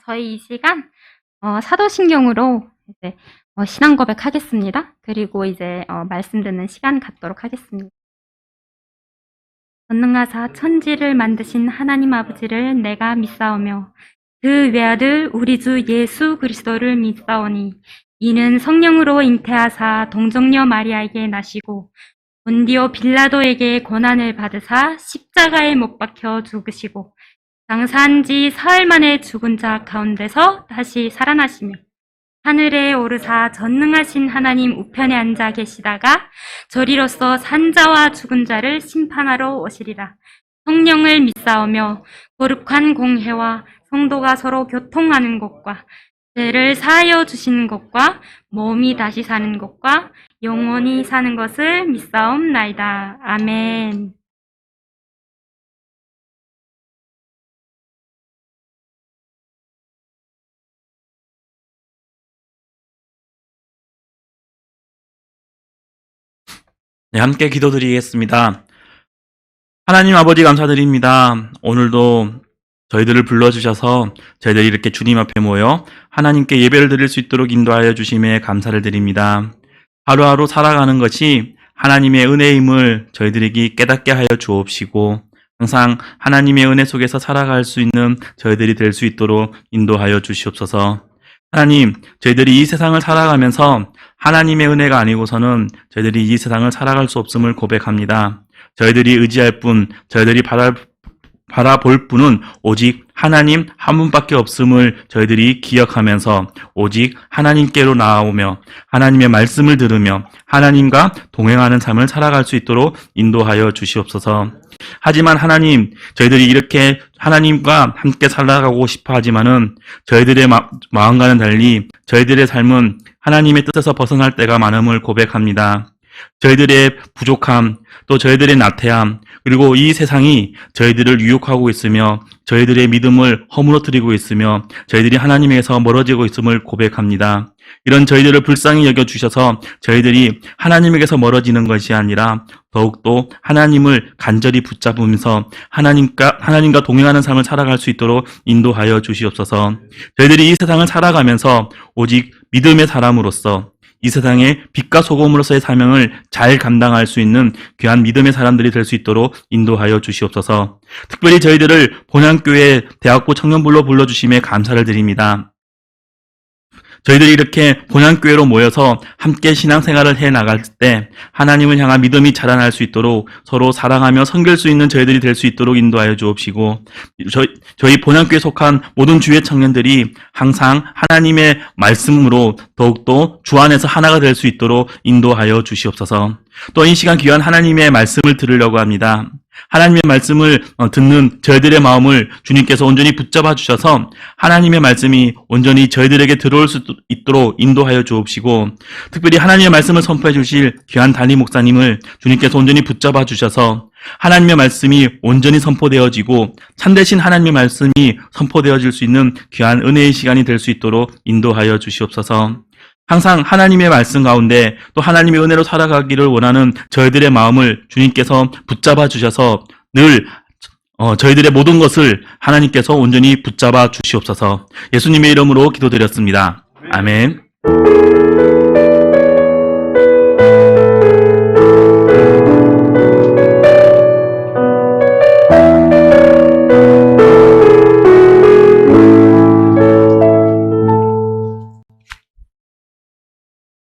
저희 이 시간 사도신경으로 이제 신앙 고백하겠습니다. 그리고 이제 말씀 듣는 시간 갖도록 하겠습니다. 전능하사 천지를 만드신 하나님 아버지를 내가 믿사오며 그 외아들 우리 주 예수 그리스도를 믿사오니 이는 성령으로 잉태하사 동정녀 마리아에게 나시고 본디오 빌라도에게 고난을 받으사 십자가에 못 박혀 죽으시고 장사한 지 사흘 만에 죽은 자 가운데서 다시 살아나시며 하늘에 오르사 전능하신 하나님 우편에 앉아 계시다가 저리로서 산 자와 죽은 자를 심판하러 오시리라. 성령을 믿사오며 거룩한 공회와 성도가 서로 교통하는 것과 죄를 사하여 주시는 것과 몸이 다시 사는 것과 영원히 사는 것을 믿사옵나이다. 아멘. 네, 함께 기도드리겠습니다. 하나님 아버지 감사드립니다. 오늘도 저희들을 불러주셔서 저희들이 이렇게 주님 앞에 모여 하나님께 예배를 드릴 수 있도록 인도하여 주심에 감사를 드립니다. 하루하루 살아가는 것이 하나님의 은혜임을 저희들에게 깨닫게 하여 주옵시고 항상 하나님의 은혜 속에서 살아갈 수 있는 저희들이 될 수 있도록 인도하여 주시옵소서. 하나님, 저희들이 이 세상을 살아가면서 하나님의 은혜가 아니고서는 저희들이 이 세상을 살아갈 수 없음을 고백합니다. 저희들이 의지할 분, 저희들이 바라볼 분은 오직 하나님 한 분밖에 없음을 저희들이 기억하면서 오직 하나님께로 나아오며 하나님의 말씀을 들으며 하나님과 동행하는 삶을 살아갈 수 있도록 인도하여 주시옵소서. 하지만 하나님, 저희들이 이렇게 하나님과 함께 살아가고 싶어 하지만은 저희들의 마음과는 달리 저희들의 삶은 하나님의 뜻에서 벗어날 때가 많음을 고백합니다. 저희들의 부족함, 또 저희들의 나태함, 그리고 이 세상이 저희들을 유혹하고 있으며 저희들의 믿음을 허물어뜨리고 있으며 저희들이 하나님에게서 멀어지고 있음을 고백합니다. 이런 저희들을 불쌍히 여겨주셔서 저희들이 하나님에게서 멀어지는 것이 아니라 더욱더 하나님을 간절히 붙잡으면서 하나님과 동행하는 삶을 살아갈 수 있도록 인도하여 주시옵소서. 저희들이 이 세상을 살아가면서 오직 믿음의 사람으로서 이 세상의 빛과 소금으로서의 사명을 잘 감당할 수 있는 귀한 믿음의 사람들이 될 수 있도록 인도하여 주시옵소서. 특별히 저희들을 본향교회 대학부 청년부로 불러주심에 감사를 드립니다. 저희들이 이렇게 본향교회로 모여서 함께 신앙생활을 해나갈 때 하나님을 향한 믿음이 자라날 수 있도록 서로 사랑하며 섬길 수 있는 저희들이 될 수 있도록 인도하여 주옵시고 저희 본향교회에 속한 모든 주의 청년들이 항상 하나님의 말씀으로 더욱더 주 안에서 하나가 될 수 있도록 인도하여 주시옵소서. 또 이 시간 귀한 하나님의 말씀을 들으려고 합니다. 하나님의 말씀을 듣는 저희들의 마음을 주님께서 온전히 붙잡아 주셔서 하나님의 말씀이 온전히 저희들에게 들어올 수 있도록 인도하여 주옵시고 특별히 하나님의 말씀을 선포해 주실 귀한 담임 목사님을 주님께서 온전히 붙잡아 주셔서 하나님의 말씀이 온전히 선포되어지고 참되신 하나님의 말씀이 선포되어질 수 있는 귀한 은혜의 시간이 될 수 있도록 인도하여 주시옵소서. 항상 하나님의 말씀 가운데 또 하나님의 은혜로 살아가기를 원하는 저희들의 마음을 주님께서 붙잡아 주셔서 늘 저희들의 모든 것을 하나님께서 온전히 붙잡아 주시옵소서. 예수님의 이름으로 기도드렸습니다. 아멘.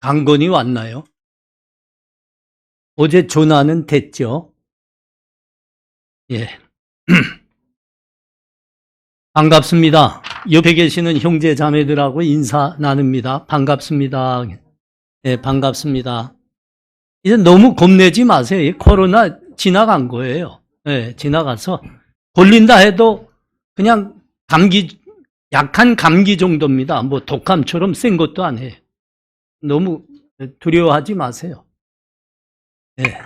강건이 왔나요? 어제 전화는 됐죠? 예. 반갑습니다. 옆에 계시는 형제 자매들하고 인사 나눕니다. 반갑습니다. 예, 반갑습니다. 이제 너무 겁내지 마세요. 코로나 지나간 거예요. 예, 지나가서 걸린다 해도 그냥 약한 감기 정도입니다. 뭐 독감처럼 센 것도 아니에요. 너무 두려워하지 마세요. 네.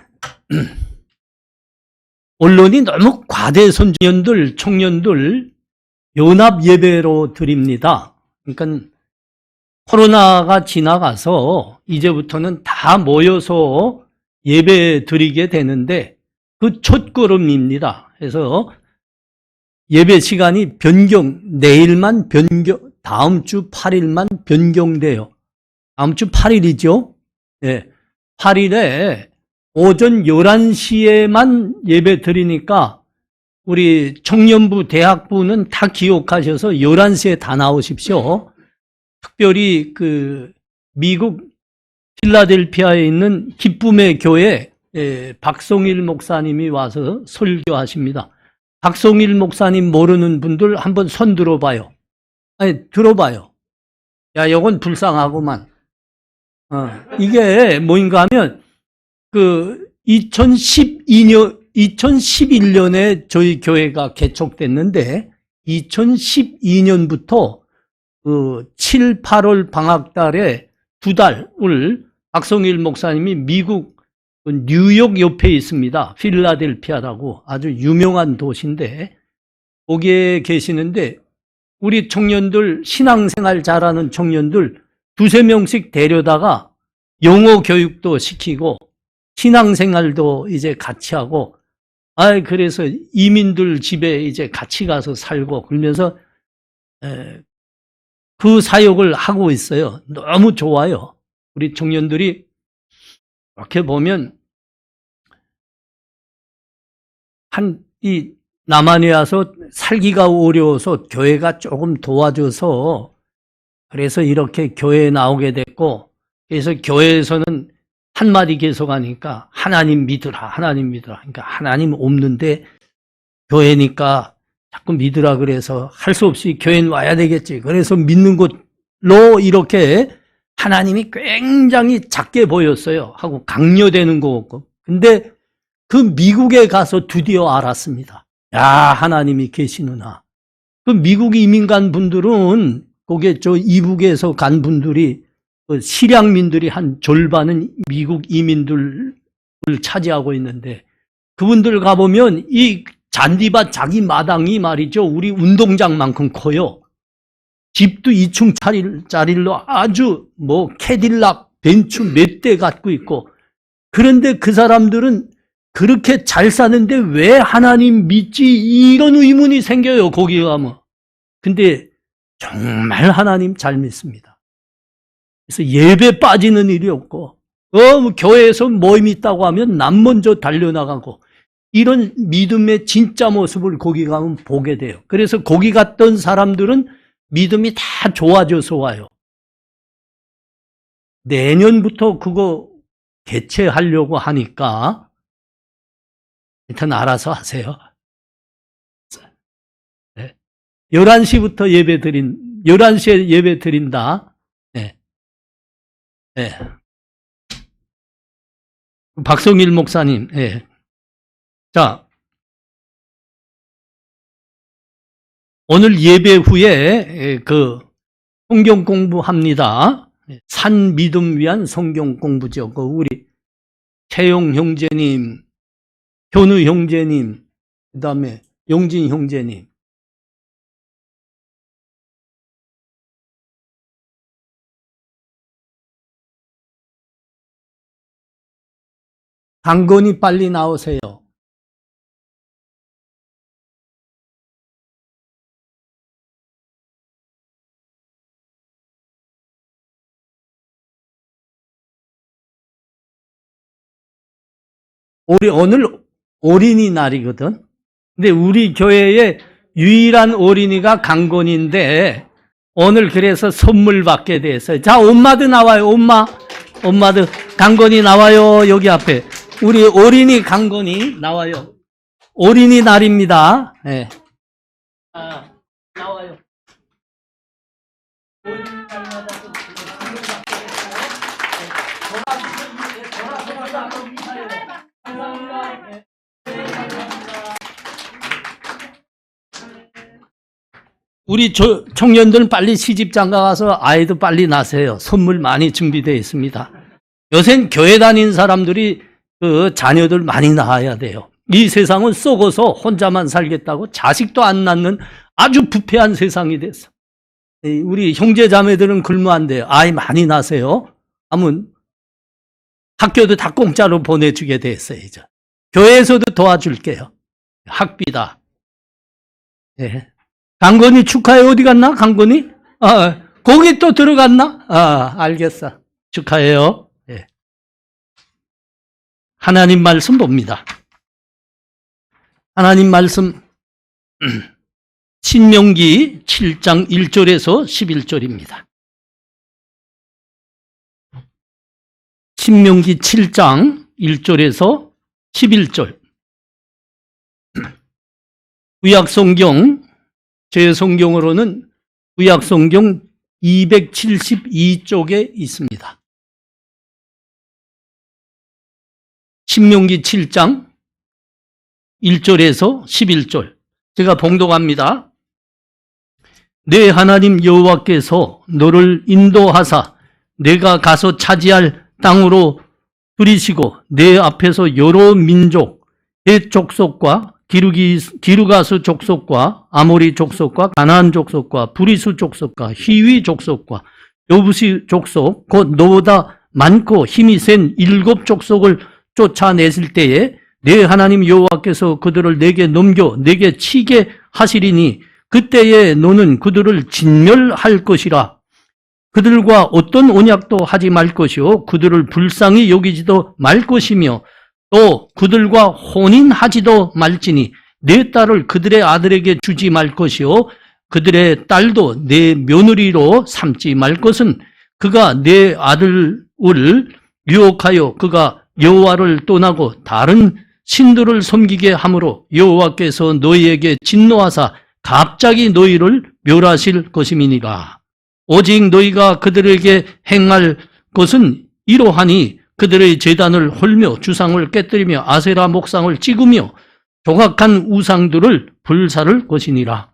언론이 너무 과대선전들, 청년들 연합 예배로 드립니다. 그러니까 코로나가 지나가서 이제부터는 다 모여서 예배 드리게 되는데 그 첫걸음입니다. 그래서 예배 시간이 내일만 다음 주 8일만 변경돼요. 다음 주 8일이죠. 예. 8일에 오전 11시에만 예배 드리니까 우리 청년부, 대학부는 다 기억하셔서 11시에 다 나오십시오. 특별히 미국 필라델피아에 있는 기쁨의 교회 박송일 목사님이 와서 설교하십니다. 박송일 목사님 모르는 분들 한번 손 들어봐요. 아니, 들어봐요. 야, 이건 불쌍하구만. 이게 뭐인가 하면, 2011년에 저희 교회가 개척됐는데, 2012년부터 7, 8월 방학달에 2달을 박성일 목사님이 미국 뉴욕 옆에 있습니다. 필라델피아라고 아주 유명한 도시인데, 거기에 계시는데, 우리 청년들, 신앙생활 잘하는 청년들 2~3명씩 데려다가 영어 교육도 시키고 신앙생활도 이제 같이 하고, 그래서 이민들 집에 이제 같이 가서 살고 그러면서 그 사역을 하고 있어요. 너무 좋아요. 우리 청년들이 이렇게 보면 이 남한에 와서 살기가 어려워서 교회가 조금 도와줘서 그래서 이렇게 교회에 나오게 됐고, 그래서 교회에서는 한마디 계속하니까 하나님 믿으라, 하나님 믿으라. 그러니까 하나님 없는데 교회니까 자꾸 믿으라 그래서 할 수 없이 교회는 와야 되겠지. 그래서 믿는 곳로 이렇게 하나님이 굉장히 작게 보였어요. 하고 강요되는 거 없고. 근데 그 미국에 가서 드디어 알았습니다. 야, 하나님이 계시구나. 그 미국 이민 간 분들은 거기에 이북에서 간 분들이 실향민들이 한 절반은 미국 이민들을 차지하고 있는데, 그분들 가보면 이 잔디밭 자기 마당이 말이죠, 우리 운동장만큼 커요. 집도 2층짜리로 아주 캐딜락 벤츠 몇 대 갖고 있고. 그런데 그 사람들은 그렇게 잘 사는데 왜 하나님 믿지? 이런 의문이 생겨요, 거기 가면. 근데 정말 하나님 잘 믿습니다. 그래서 예배 빠지는 일이 없고, 교회에서 모임 있다고 하면 남 먼저 달려나가고, 이런 믿음의 진짜 모습을 거기 가면 보게 돼요. 그래서 거기 갔던 사람들은 믿음이 다 좋아져서 와요. 내년부터 그거 개최하려고 하니까 일단 알아서 하세요. 11시부터 11시에 예배 드린다. 네. 네. 박성일 목사님, 네. 자, 오늘 예배 후에 성경 공부합니다. 산 믿음 위한 성경 공부죠. 우리 최용 형제님, 현우 형제님, 그 다음에 용진 형제님. 강건이 빨리 나오세요. 오늘 어린이날이거든. 근데 우리 교회의 유일한 어린이가 강건인데 오늘 그래서 선물 받게 됐어요. 자, 엄마도 나와요. 엄마도 강건이 나와요. 여기 앞에 우리 어린이 강건이 나와요. 어린이날입니다. 네. 나와요. 우리 청년들 빨리 시집장가 가서 아이도 빨리 낳으세요. 선물 많이 준비되어 있습니다. 요새는 교회 다니는 사람들이 자녀들 많이 낳아야 돼요. 이 세상은 썩어서 혼자만 살겠다고 자식도 안 낳는 아주 부패한 세상이 됐어. 우리 형제 자매들은 굶으면 안 돼요. 아이 많이 낳으세요. 하면 학교도 다 공짜로 보내주게 됐어요. 이제 교회에서도 도와줄게요. 학비다. 예. 강건이 축하해. 어디 갔나? 강건이? 거기 또 들어갔나? 알겠어. 축하해요. 예. 하나님 말씀 봅니다. 하나님 말씀 신명기 7장 1절에서 11절입니다. 신명기 7장 1절에서 11절. 구약성경, 제 성경으로는 구약성경 272쪽에 있습니다. 신명기 7장 1절에서 11절. 제가 봉독합니다. 내 하나님 여호와께서 너를 인도하사 내가 가서 차지할 땅으로 들이시고 내 앞에서 여러 민족, 헷 족속과 기르가스 족속과 아모리 족속과 가나안 족속과 브리스 족속과 히위 족속과 여부시 족속 곧 너보다 많고 힘이 센 7 족속을 쫓아냈을 때에 내 하나님 여호와께서 그들을 내게 넘겨 내게 치게 하시리니 그때에 너는 그들을 진멸할 것이라. 그들과 어떤 언약도 하지 말 것이요 그들을 불쌍히 여기지도 말 것이며 또 그들과 혼인하지도 말지니 내 딸을 그들의 아들에게 주지 말 것이요 그들의 딸도 내 며느리로 삼지 말 것은 그가 내 아들을 유혹하여 그가 여호와를 떠나고 다른 신들을 섬기게 함으로 여호와께서 너희에게 진노하사 갑자기 너희를 멸하실 것임이니라. 오직 너희가 그들에게 행할 것은 이러하니 그들의 제단을 헐며 주상을 깨뜨리며 아세라 목상을 찍으며 조각한 우상들을 불사를 것이니라.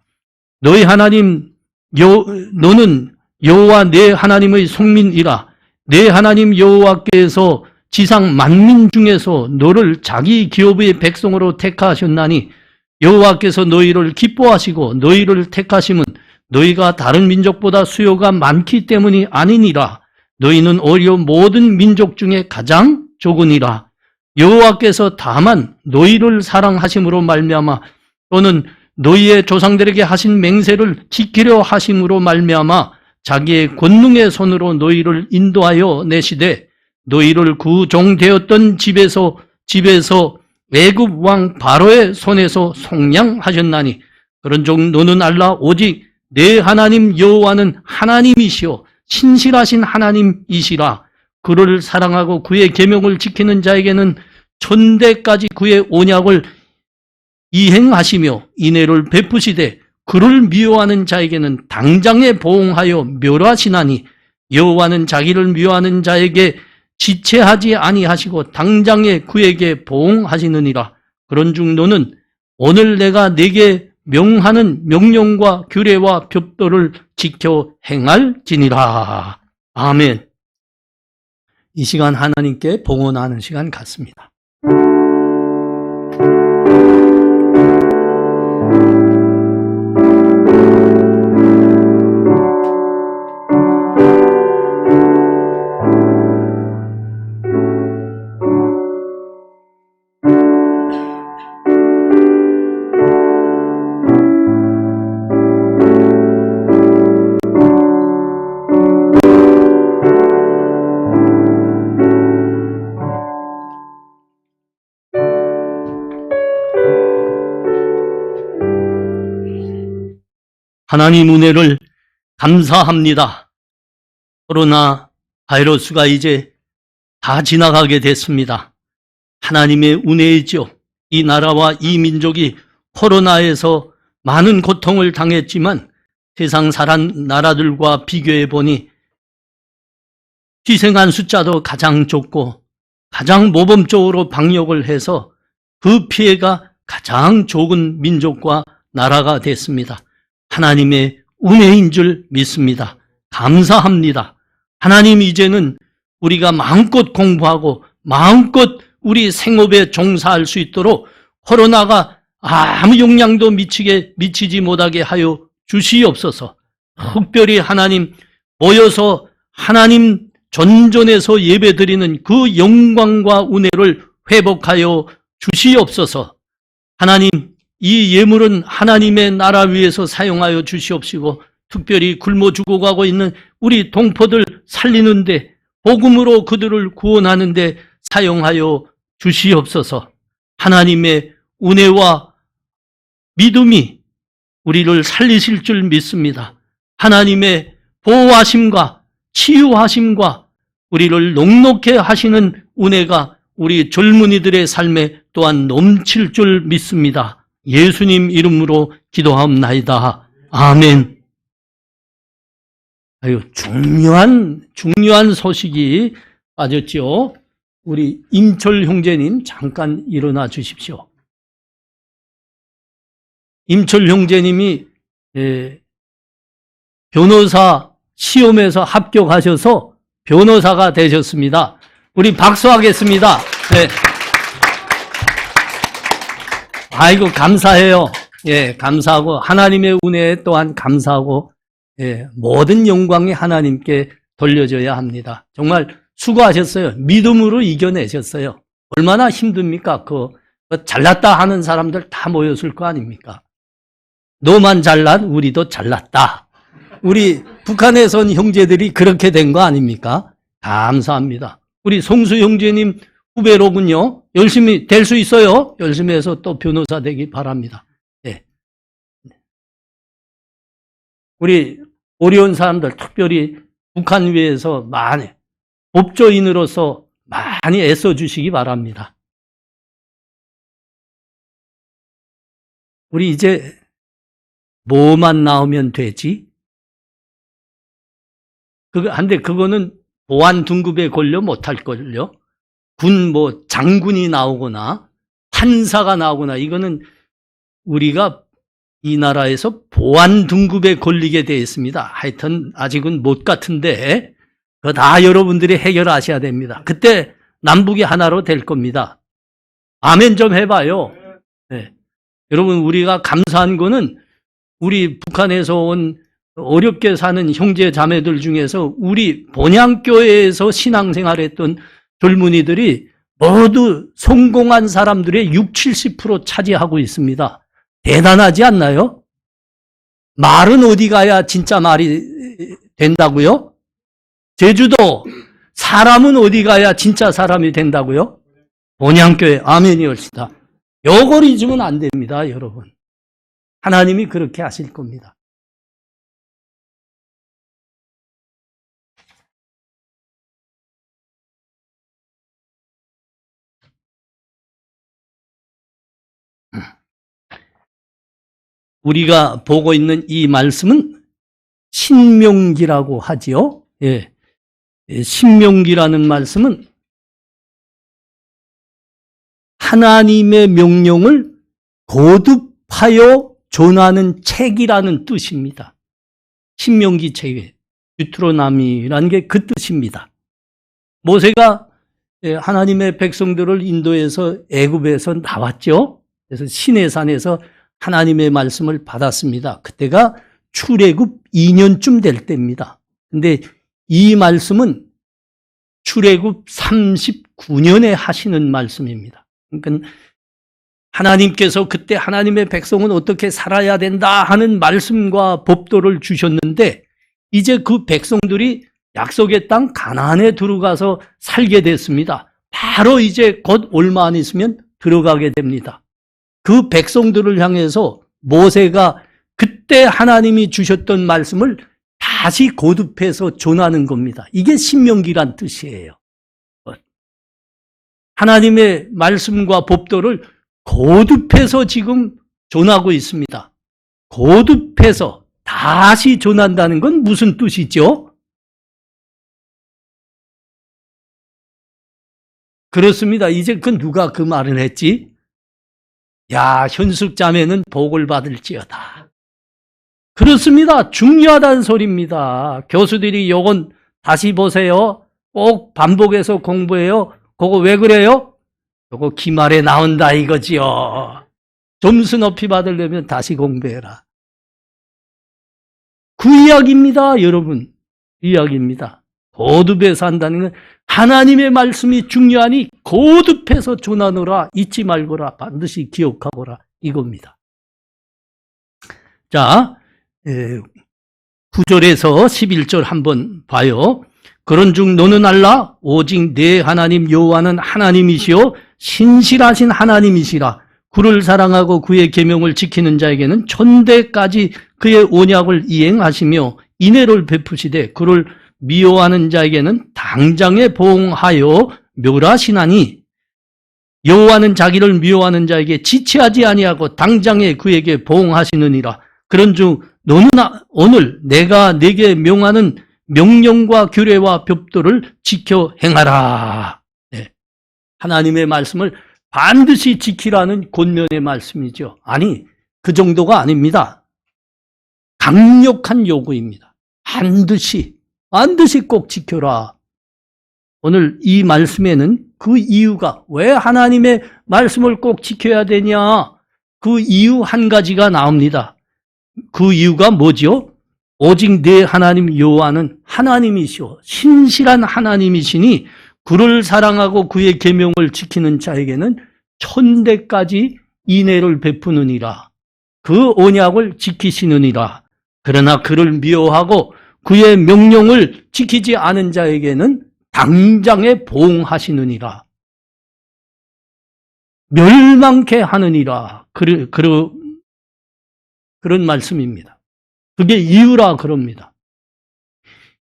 너희 하나님 너는 여호와 내 하나님의 속민이라. 내 하나님 여호와께서 지상 만민 중에서 너를 자기 기업의 백성으로 택하셨나니 여호와께서 너희를 기뻐하시고 너희를 택하심은 너희가 다른 민족보다 수요가 많기 때문이 아니니라. 너희는 오히려 모든 민족 중에 가장 적으니라. 여호와께서 다만 너희를 사랑하심으로 말미암아 또는 너희의 조상들에게 하신 맹세를 지키려 하심으로 말미암아 자기의 권능의 손으로 너희를 인도하여 내시되 너희를 그 종 되었던 집에서 애굽 왕 바로의 손에서 속량하셨나니 그런 종 너는 알라. 오직 내 하나님 여호와는 하나님이시오 신실하신 하나님이시라. 그를 사랑하고 그의 계명을 지키는 자에게는 천대까지 그의 언약을 이행하시며 인애를 베푸시되 그를 미워하는 자에게는 당장에 보응하여 멸하시나니 여호와는 자기를 미워하는 자에게 지체하지 아니하시고 당장에 그에게 보응하시느니라. 그런즉 너는 오늘 내가 내게 명하는 명령과 규례와 법도를 지켜 행할지니라. 아멘. 이 시간 하나님께 봉헌하는 시간 같습니다. 하나님 은혜를 감사합니다. 코로나 바이러스가 이제 다 지나가게 됐습니다. 하나님의 은혜이죠. 이 나라와 이 민족이 코로나에서 많은 고통을 당했지만 세상 다른 나라들과 비교해 보니 희생한 숫자도 가장 적고 가장 모범적으로 방역을 해서 그 피해가 가장 적은 민족과 나라가 됐습니다. 하나님의 은혜인 줄 믿습니다. 감사합니다. 하나님 이제는 우리가 마음껏 공부하고 마음껏 우리 생업에 종사할 수 있도록 코로나가 아무 영향도 미치지 못하게 하여 주시옵소서. 특별히 하나님 모여서 하나님 전전에서 예배드리는 그 영광과 은혜를 회복하여 주시옵소서. 하나님 이 예물은 하나님의 나라 위해서 사용하여 주시옵시고 특별히 굶어 죽어가고 있는 우리 동포들 살리는데 복음으로 그들을 구원하는데 사용하여 주시옵소서. 하나님의 은혜와 믿음이 우리를 살리실 줄 믿습니다. 하나님의 보호하심과 치유하심과 우리를 녹록해 하시는 은혜가 우리 젊은이들의 삶에 또한 넘칠 줄 믿습니다. 예수님 이름으로 기도하옵나이다. 아멘. 아유, 중요한 소식이 빠졌죠. 우리 임철 형제님 잠깐 일어나 주십시오. 임철 형제님이 변호사 시험에서 합격하셔서 변호사가 되셨습니다. 우리 박수하겠습니다. 네. 아이고, 감사해요. 예, 감사하고, 하나님의 은혜에 또한 감사하고, 예, 모든 영광이 하나님께 돌려져야 합니다. 정말 수고하셨어요. 믿음으로 이겨내셨어요. 얼마나 힘듭니까? 그 잘났다 하는 사람들 다 모였을 거 아닙니까? 너만 잘난 우리도 잘났다. 우리 북한에서 온 형제들이 그렇게 된 거 아닙니까? 감사합니다. 우리 송수 형제님 후배로군요. 열심히 될 수 있어요. 열심히 해서 또 변호사 되기 바랍니다. 네. 우리 어려운 사람들, 특별히 북한 위해서 많이 법조인으로서 많이 애써주시기 바랍니다. 우리 이제 뭐만 나오면 되지? 한데 그거는 보안 등급에 걸려 못할걸요? 장군이 나오거나 판사가 나오거나 이거는 우리가 이 나라에서 보안 등급에 걸리게 되어 있습니다. 하여튼 아직은 못 같은데 그거 다 여러분들이 해결하셔야 됩니다. 그때 남북이 하나로 될 겁니다. 아멘 좀 해봐요. 네. 여러분, 우리가 감사한 거는 우리 북한에서 온 어렵게 사는 형제 자매들 중에서 우리 본향교회에서 신앙생활했던 젊은이들이 모두 성공한 사람들의 60-70% 차지하고 있습니다. 대단하지 않나요? 말은 어디 가야 진짜 말이 된다고요? 제주도 사람은 어디 가야 진짜 사람이 된다고요? 본향교회 아멘이 옳시다. 요걸 잊으면 안 됩니다, 여러분. 하나님이 그렇게 하실 겁니다. 우리가 보고 있는 이 말씀은 신명기라고 하지요. 예. 신명기라는 말씀은 하나님의 명령을 거듭하여 전하는 책이라는 뜻입니다. 신명기 책에 유트로나미라는 게 그 뜻입니다. 모세가 하나님의 백성들을 인도에서 애굽에서 나왔죠. 그래서 시내산에서 하나님의 말씀을 받았습니다. 그때가 출애굽 2년쯤 될 때입니다. 근데 이 말씀은 출애굽 39년에 하시는 말씀입니다. 그러니까 하나님께서 그때 하나님의 백성은 어떻게 살아야 된다 하는 말씀과 법도를 주셨는데 이제 그 백성들이 약속의 땅 가나안에 들어가서 살게 됐습니다. 바로 이제 곧 얼마 안 있으면 들어가게 됩니다. 그 백성들을 향해서 모세가 그때 하나님이 주셨던 말씀을 다시 거듭해서 전하는 겁니다. 이게 신명기란 뜻이에요. 하나님의 말씀과 법도를 거듭해서 지금 전하고 있습니다. 거듭해서 다시 전한다는 건 무슨 뜻이죠? 그렇습니다. 이제 누가 그 말을 했지? 야, 현숙 자매는 복을 받을지어다. 그렇습니다. 중요하다는 소리입니다. 교수들이 요건 다시 보세요. 꼭 반복해서 공부해요. 그거 왜 그래요? 요거 기말에 나온다 이거지요. 점수 높이 받으려면 다시 공부해라. 그 이야기입니다, 여러분. 이야기입니다. 거듭해서 한다는 건 하나님의 말씀이 중요하니 거듭해서 전하노라, 잊지 말거라, 반드시 기억하거라 이겁니다. 자, 9절에서 11절 한번 봐요. 그런즉 너는 알라 오직 내 하나님 여호와는 하나님이시요 신실하신 하나님이시라. 그를 사랑하고 그의 계명을 지키는 자에게는 천대까지 그의 언약을 이행하시며 인애를 베푸시되 그를 미워하는 자에게는 당장에 보응하여 멸하시나니 여호와는 자기를 미워하는 자에게 지체하지 아니하고 당장에 그에게 보응하시느니라. 그런즉 너는 오늘 내가 네게 명하는 명령과 규례와 법도를 지켜 행하라. 네. 하나님의 말씀을 반드시 지키라는 권면의 말씀이죠. 아니, 그 정도가 아닙니다. 강력한 요구입니다. 반드시 꼭 지켜라. 오늘 이 말씀에는 그 이유가 왜 하나님의 말씀을 꼭 지켜야 되냐? 그 이유 한 가지가 나옵니다. 그 이유가 뭐죠? 오직 내 하나님 여호와는 하나님이시오 신실한 하나님이시니 그를 사랑하고 그의 계명을 지키는 자에게는 천대까지 인애를 베푸느니라. 그 언약을 지키시느니라. 그러나 그를 미워하고 그의 명령을 지키지 않은 자에게는 당장에 보응하시느니라. 멸망케 하느니라. 그런 말씀입니다. 그게 이유라 그럽니다.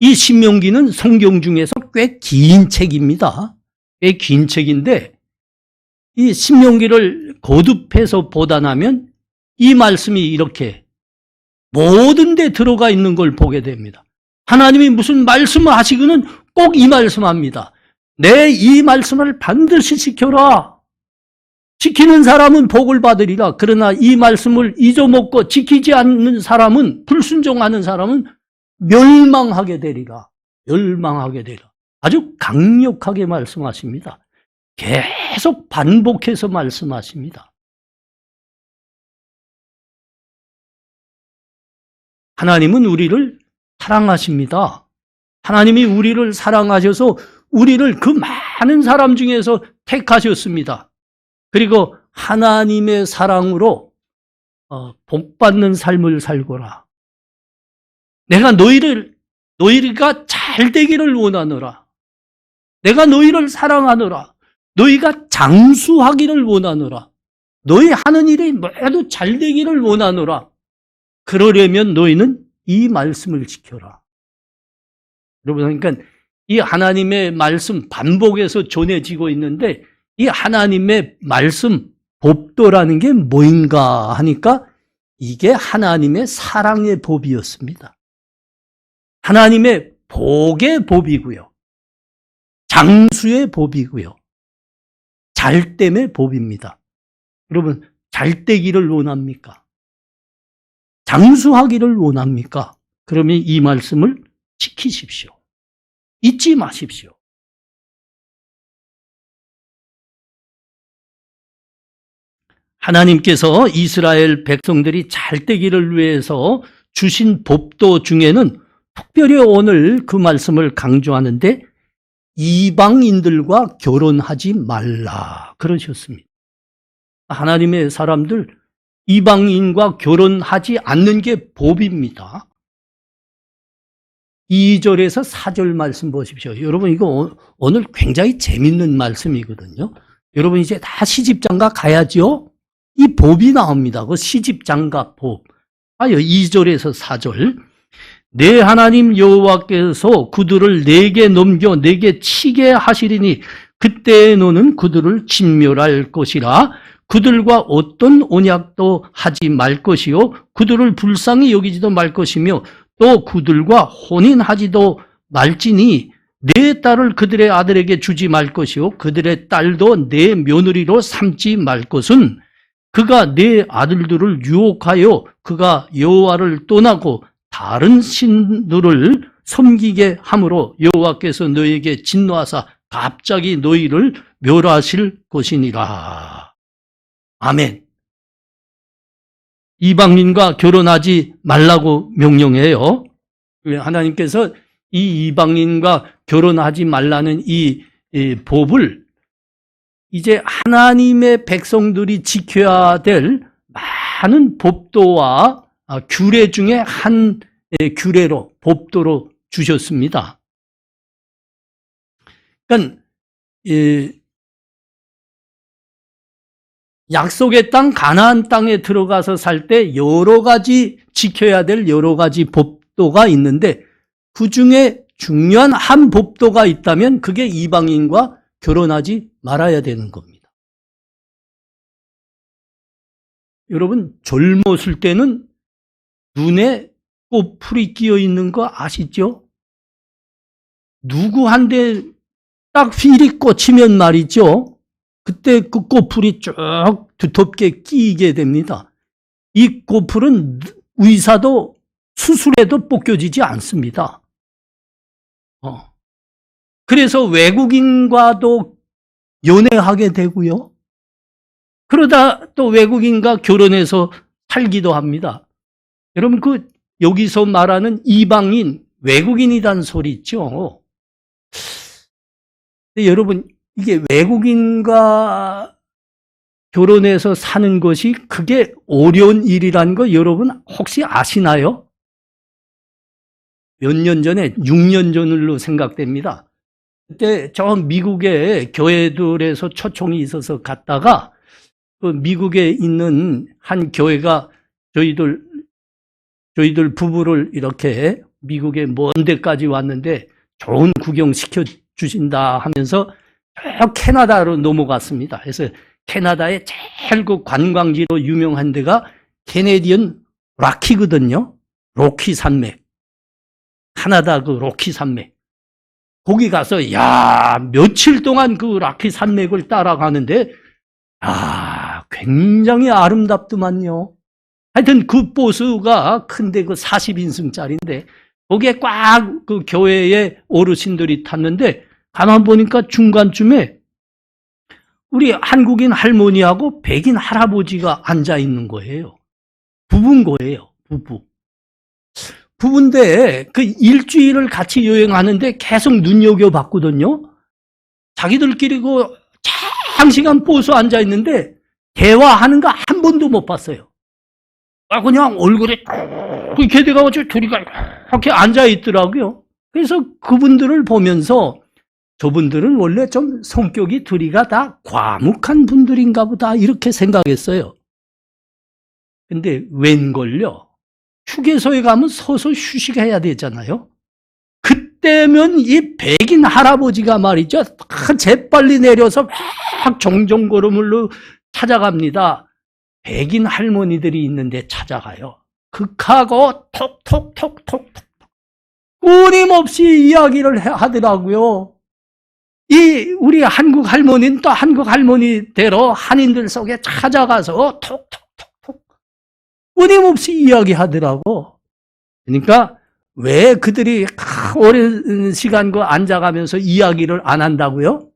이 신명기는 성경 중에서 꽤 긴 책입니다. 꽤 긴 책인데 이 신명기를 거듭해서 보다 나면 이 말씀이 이렇게 모든 데 들어가 있는 걸 보게 됩니다. 하나님이 무슨 말씀을 하시고는 꼭 이 말씀합니다. 내 이 말씀을 반드시 지켜라. 지키는 사람은 복을 받으리라. 그러나 이 말씀을 잊어먹고 지키지 않는 사람은, 불순종하는 사람은 멸망하게 되리라. 멸망하게 되리라. 아주 강력하게 말씀하십니다. 계속 반복해서 말씀하십니다. 하나님은 우리를 사랑하십니다. 하나님이 우리를 사랑하셔서 우리를 그 많은 사람 중에서 택하셨습니다. 그리고 하나님의 사랑으로 복받는 삶을 살거라. 내가 너희가 잘 되기를 원하노라. 내가 너희를 사랑하노라. 너희가 장수하기를 원하노라. 너희 하는 일이 모두 잘 되기를 원하노라. 그러려면 너희는 이 말씀을 지켜라. 여러분, 그러니까 이 하나님의 말씀 반복해서 전해지고 있는데 이 하나님의 말씀 법도라는 게 뭐인가 하니까 이게 하나님의 사랑의 법이었습니다. 하나님의 복의 법이고요. 장수의 법이고요. 잘됨의 법입니다. 여러분, 잘 되기를 원합니까? 장수하기를 원합니까? 그러면 이 말씀을 지키십시오. 잊지 마십시오. 하나님께서 이스라엘 백성들이 잘 되기를 위해서 주신 법도 중에는 특별히 오늘 그 말씀을 강조하는데 이방인들과 결혼하지 말라 그러셨습니다. 하나님의 사람들 이방인과 결혼하지 않는 게 법입니다. 2절에서 4절 말씀 보십시오. 여러분 이거 오늘 굉장히 재밌는 말씀이거든요. 여러분 이제 다 시집장가 가야죠. 이 법이 나옵니다. 그 시집장가 법. 2절에서 4절. 내 하나님 여호와께서 그들을 내게 넘겨 내게 치게 하시리니 그때에 너는 그들을 진멸할 것이라. 그들과 어떤 언약도 하지 말 것이요 그들을 불쌍히 여기지도 말 것이며 또 그들과 혼인하지도 말지니 내 딸을 그들의 아들에게 주지 말 것이요 그들의 딸도 내 며느리로 삼지 말 것은 그가 내 아들들을 유혹하여 그가 여호와를 떠나고 다른 신들을 섬기게 함으로 여호와께서 너에게 진노하사 갑자기 너희를 멸하실 것이니라. 아멘. 이방인과 결혼하지 말라고 명령해요. 하나님께서 이 이방인과 결혼하지 말라는 이 법을 이제 하나님의 백성들이 지켜야 될 많은 법도와 규례 중에 한 규례로, 법도로 주셨습니다. 그러니까 약속의 땅 가나안 땅에 들어가서 살 때 여러 가지 지켜야 될 여러 가지 법도가 있는데 그중에 중요한 한 법도가 있다면 그게 이방인과 결혼하지 말아야 되는 겁니다. 여러분, 젊었을 때는 눈에 꽃풀이 끼어 있는 거 아시죠? 누구한테 딱 휠이 꽂히면 말이죠. 그때 그 꽃풀이 쭉 두텁게 끼게 됩니다. 이 꽃풀은 의사도 수술해도 벗겨지지 않습니다. 그래서 외국인과도 연애하게 되고요. 그러다 또 외국인과 결혼해서 살기도 합니다. 여러분, 여기서 말하는 이방인, 외국인이란 소리 있죠. 근데 여러분, 이게 외국인과 결혼해서 사는 것이 그게 어려운 일이라는 거 여러분 혹시 아시나요? 몇 년 전에, 6년 전으로 생각됩니다. 그때 저 미국의 교회들에서 초청이 있어서 갔다가 그 미국에 있는 한 교회가 저희들 부부를 이렇게 미국의 먼 데까지 왔는데 좋은 구경 시켜주신다 하면서 쭉 캐나다로 넘어갔습니다. 그래서 캐나다의 제일 그 관광지로 유명한 데가 캐네디언 락키거든요. 로키 산맥. 캐나다 그 로키 산맥. 거기 가서 며칠 동안 그 락키 산맥을 따라가는데 굉장히 아름답더만요. 하여튼 그 버스가 큰데 그 40인승짜리인데 거기에 꽉 그 교회의 어르신들이 탔는데 가만 보니까 중간쯤에 우리 한국인 할머니하고 백인 할아버지가 앉아 있는 거예요. 부부인 거예요. 부부인데 그 일주일을 같이 여행하는데 계속 눈여겨봤거든요. 자기들끼리 그 장시간 버스 앉아 있는데 대화하는 거 한 번도 못 봤어요. 그냥 얼굴에 이렇게 돼가지고 둘이 이렇게 앉아 있더라고요. 그래서 그분들을 보면서 저분들은 원래 좀 성격이 둘이가 다 과묵한 분들인가 보다 이렇게 생각했어요. 근데 웬걸요? 휴게소에 가면 서서 휴식해야 되잖아요. 그때면 이 백인 할아버지가 말이죠. 재빨리 내려서 막 정정걸음으로 찾아갑니다. 백인 할머니들이 있는데 찾아가요. 극하고 톡톡톡톡톡 끊임없이 이야기를 하더라고요. 우리 한국 할머니는 또 한국 할머니대로 한인들 속에 찾아가서 톡톡톡톡 끊임없이 이야기하더라고. 그러니까 왜 그들이 오랜 시간 앉아가면서 이야기를 안 한다고요?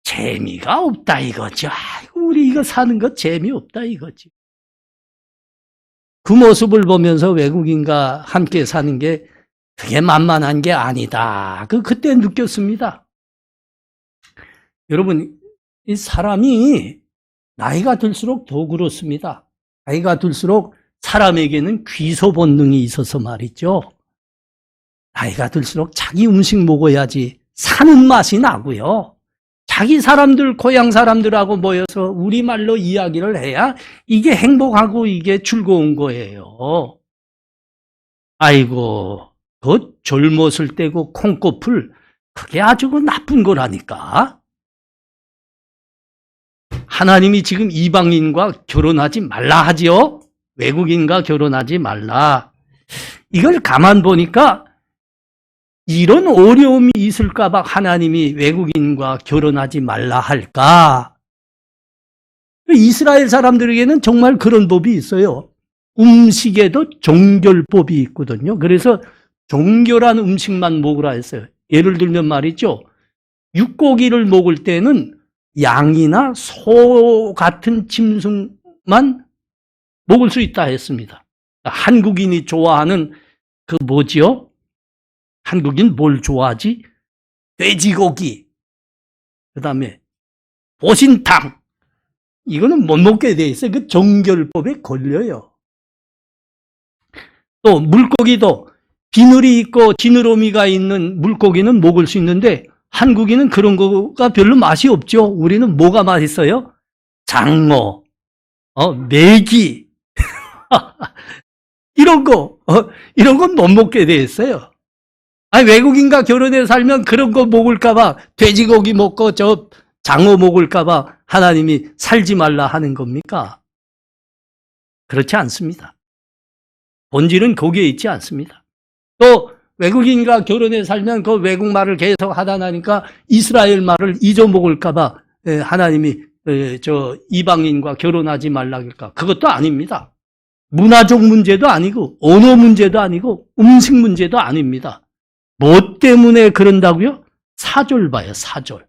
재미가 없다 이거죠. 우리 이거 사는 거 재미없다 이거지. 그 모습을 보면서 외국인과 함께 사는 게 그게 만만한 게 아니다. 그때 느꼈습니다. 여러분, 이 사람이 나이가 들수록 더 그렇습니다. 나이가 들수록 사람에게는 귀소 본능이 있어서 말이죠. 나이가 들수록 자기 음식 먹어야지 사는 맛이 나고요. 자기 사람들, 고향 사람들하고 모여서 우리말로 이야기를 해야 이게 행복하고 이게 즐거운 거예요. 아이고, 그 젊었을 때 그 콩꽃풀, 그게 아주 나쁜 거라니까. 하나님이 지금 이방인과 결혼하지 말라 하지요? 외국인과 결혼하지 말라. 이걸 가만 보니까 이런 어려움이 있을까봐 하나님이 외국인과 결혼하지 말라 할까? 이스라엘 사람들에게는 정말 그런 법이 있어요. 음식에도 정결법이 있거든요. 그래서 정결한 음식만 먹으라 했어요. 예를 들면 말이죠. 육고기를 먹을 때는 양이나 소 같은 짐승만 먹을 수 있다 했습니다. 한국인이 좋아하는 그 뭐지요? 한국인 뭘 좋아하지? 돼지고기, 그 다음에 보신탕, 이거는 못 먹게 돼 있어요. 그 정결법에 걸려요. 또 물고기도 비늘이 있고 지느러미가 있는 물고기는 먹을 수 있는데 한국인은 그런 거가 별로 맛이 없죠. 우리는 뭐가 맛있어요? 장어, 메기 이런 거 이런 건 못 먹게 돼 있어요. 아니, 외국인과 결혼해 살면 그런 거 먹을까봐 돼지고기 먹고 저 장어 먹을까봐 하나님이 살지 말라 하는 겁니까? 그렇지 않습니다. 본질은 거기에 있지 않습니다. 또 외국인과 결혼해 살면 그 외국말을 계속 하다 나니까 이스라엘 말을 잊어먹을까봐 하나님이 저 이방인과 결혼하지 말라 그럴까? 그것도 아닙니다. 문화적 문제도 아니고 언어 문제도 아니고 음식 문제도 아닙니다. 뭐 때문에 그런다고요? 사절 봐요, 사절.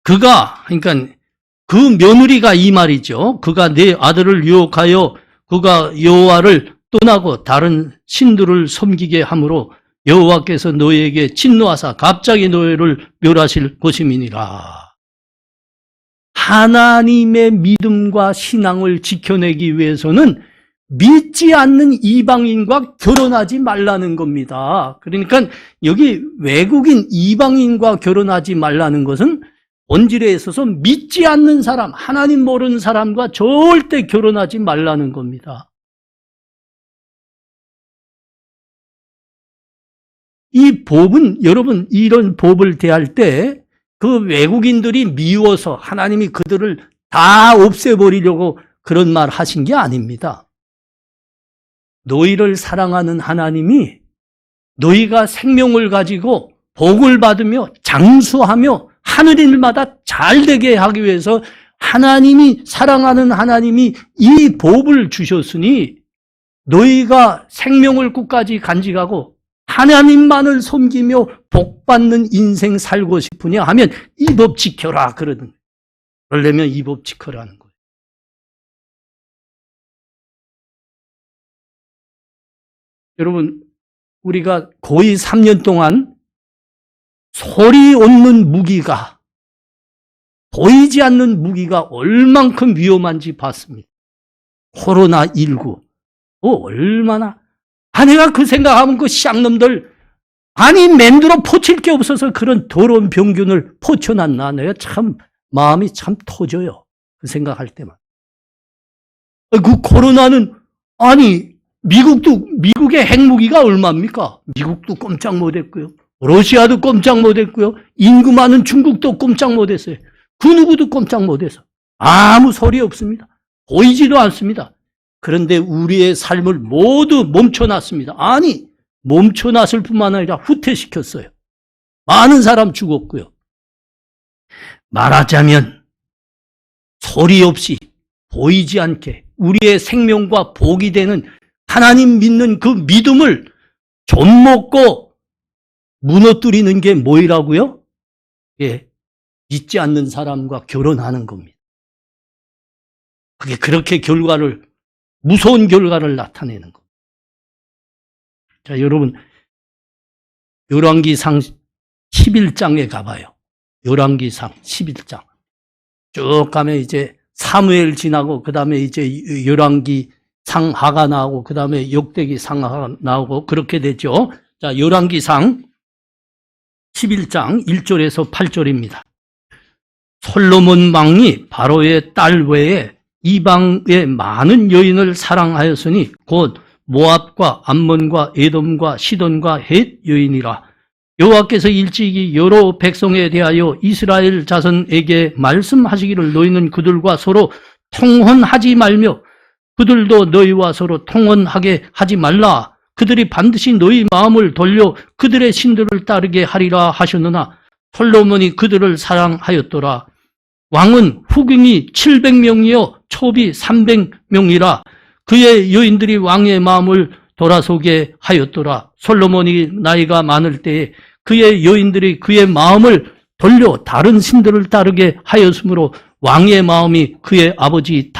그가, 그러니까 그 며느리가 이 말이죠. 그가 내 아들을 유혹하여 그가 여호와를 떠나고 다른 신들을 섬기게 함으로 여호와께서 너희에게 진노하사 갑자기 너희를 멸하실 것임이니라. 하나님의 믿음과 신앙을 지켜내기 위해서는 믿지 않는 이방인과 결혼하지 말라는 겁니다. 그러니까 여기 외국인 이방인과 결혼하지 말라는 것은 본질에 있어서 믿지 않는 사람, 하나님 모르는 사람과 절대 결혼하지 말라는 겁니다. 이 법은 여러분 이런 법을 대할 때 그 외국인들이 미워서 하나님이 그들을 다 없애버리려고 그런 말 하신 게 아닙니다. 너희를 사랑하는 하나님이 너희가 생명을 가지고 복을 받으며 장수하며 하늘일마다 잘 되게 하기 위해서 하나님이 사랑하는 하나님이 이 복을 주셨으니 너희가 생명을 끝까지 간직하고 하나님만을 섬기며 복받는 인생 살고 싶으냐 하면 이 법 지켜라 그러는. 그러려면 이 법 지켜라는 거예요. 여러분, 우리가 거의 3년 동안 소리 없는 무기가, 보이지 않는 무기가 얼만큼 위험한지 봤습니다. 코로나19. 얼마나. 내가 그 생각하면 그 쌍놈들, 맨들어 포칠 게 없어서 그런 더러운 병균을 포쳐놨나. 내가 참, 마음이 참 터져요. 그 생각할 때만. 그 코로나는, 미국의 핵무기가 얼마입니까? 미국도 꼼짝 못했고요. 러시아도 꼼짝 못했고요. 인구 많은 중국도 꼼짝 못했어요. 그 누구도 꼼짝 못해서. 아무 소리 없습니다. 보이지도 않습니다. 그런데 우리의 삶을 모두 멈춰놨습니다. 멈춰놨을 뿐만 아니라 후퇴시켰어요. 많은 사람 죽었고요. 말하자면 소리 없이 보이지 않게 우리의 생명과 복이 되는 하나님 믿는 그 믿음을 좀 먹고 무너뜨리는 게 뭐이라고요? 믿지 않는 사람과 결혼하는 겁니다. 그게 그렇게 무서운 결과를 나타내는 겁니다. 자, 여러분, 열왕기상 11장에 가봐요. 열왕기상 11장. 쭉 가면 이제 사무엘 지나고, 그 다음에 이제 열왕기상 하가 나오고, 그 다음에 역대기상 하가 나오고, 그렇게 되죠. 자, 열왕기상 11장 1절에서 8절입니다. 솔로몬 왕이 바로의 딸 외에 이방의 많은 여인을 사랑하였으니 곧 모압과 암몬과 에돔과 시돈과 헷 여인이라. 여호와께서 일찍이 여러 백성에 대하여 이스라엘 자손에게 말씀하시기를 너희는 그들과 서로 통혼하지 말며 그들도 너희와 서로 통혼하게 하지 말라. 그들이 반드시 너희 마음을 돌려 그들의 신들을 따르게 하리라 하셨으나 솔로몬이 그들을 사랑하였더라. 왕은 후궁이 700명이요 첩이 300명이라. 그의 여인들이 왕의 마음을 돌아서게 하였더라. 솔로몬이 나이가 많을 때에 그의 여인들이 그의 마음을 돌려 다른 신들을 따르게 하였으므로 왕의 마음이 그의 아버지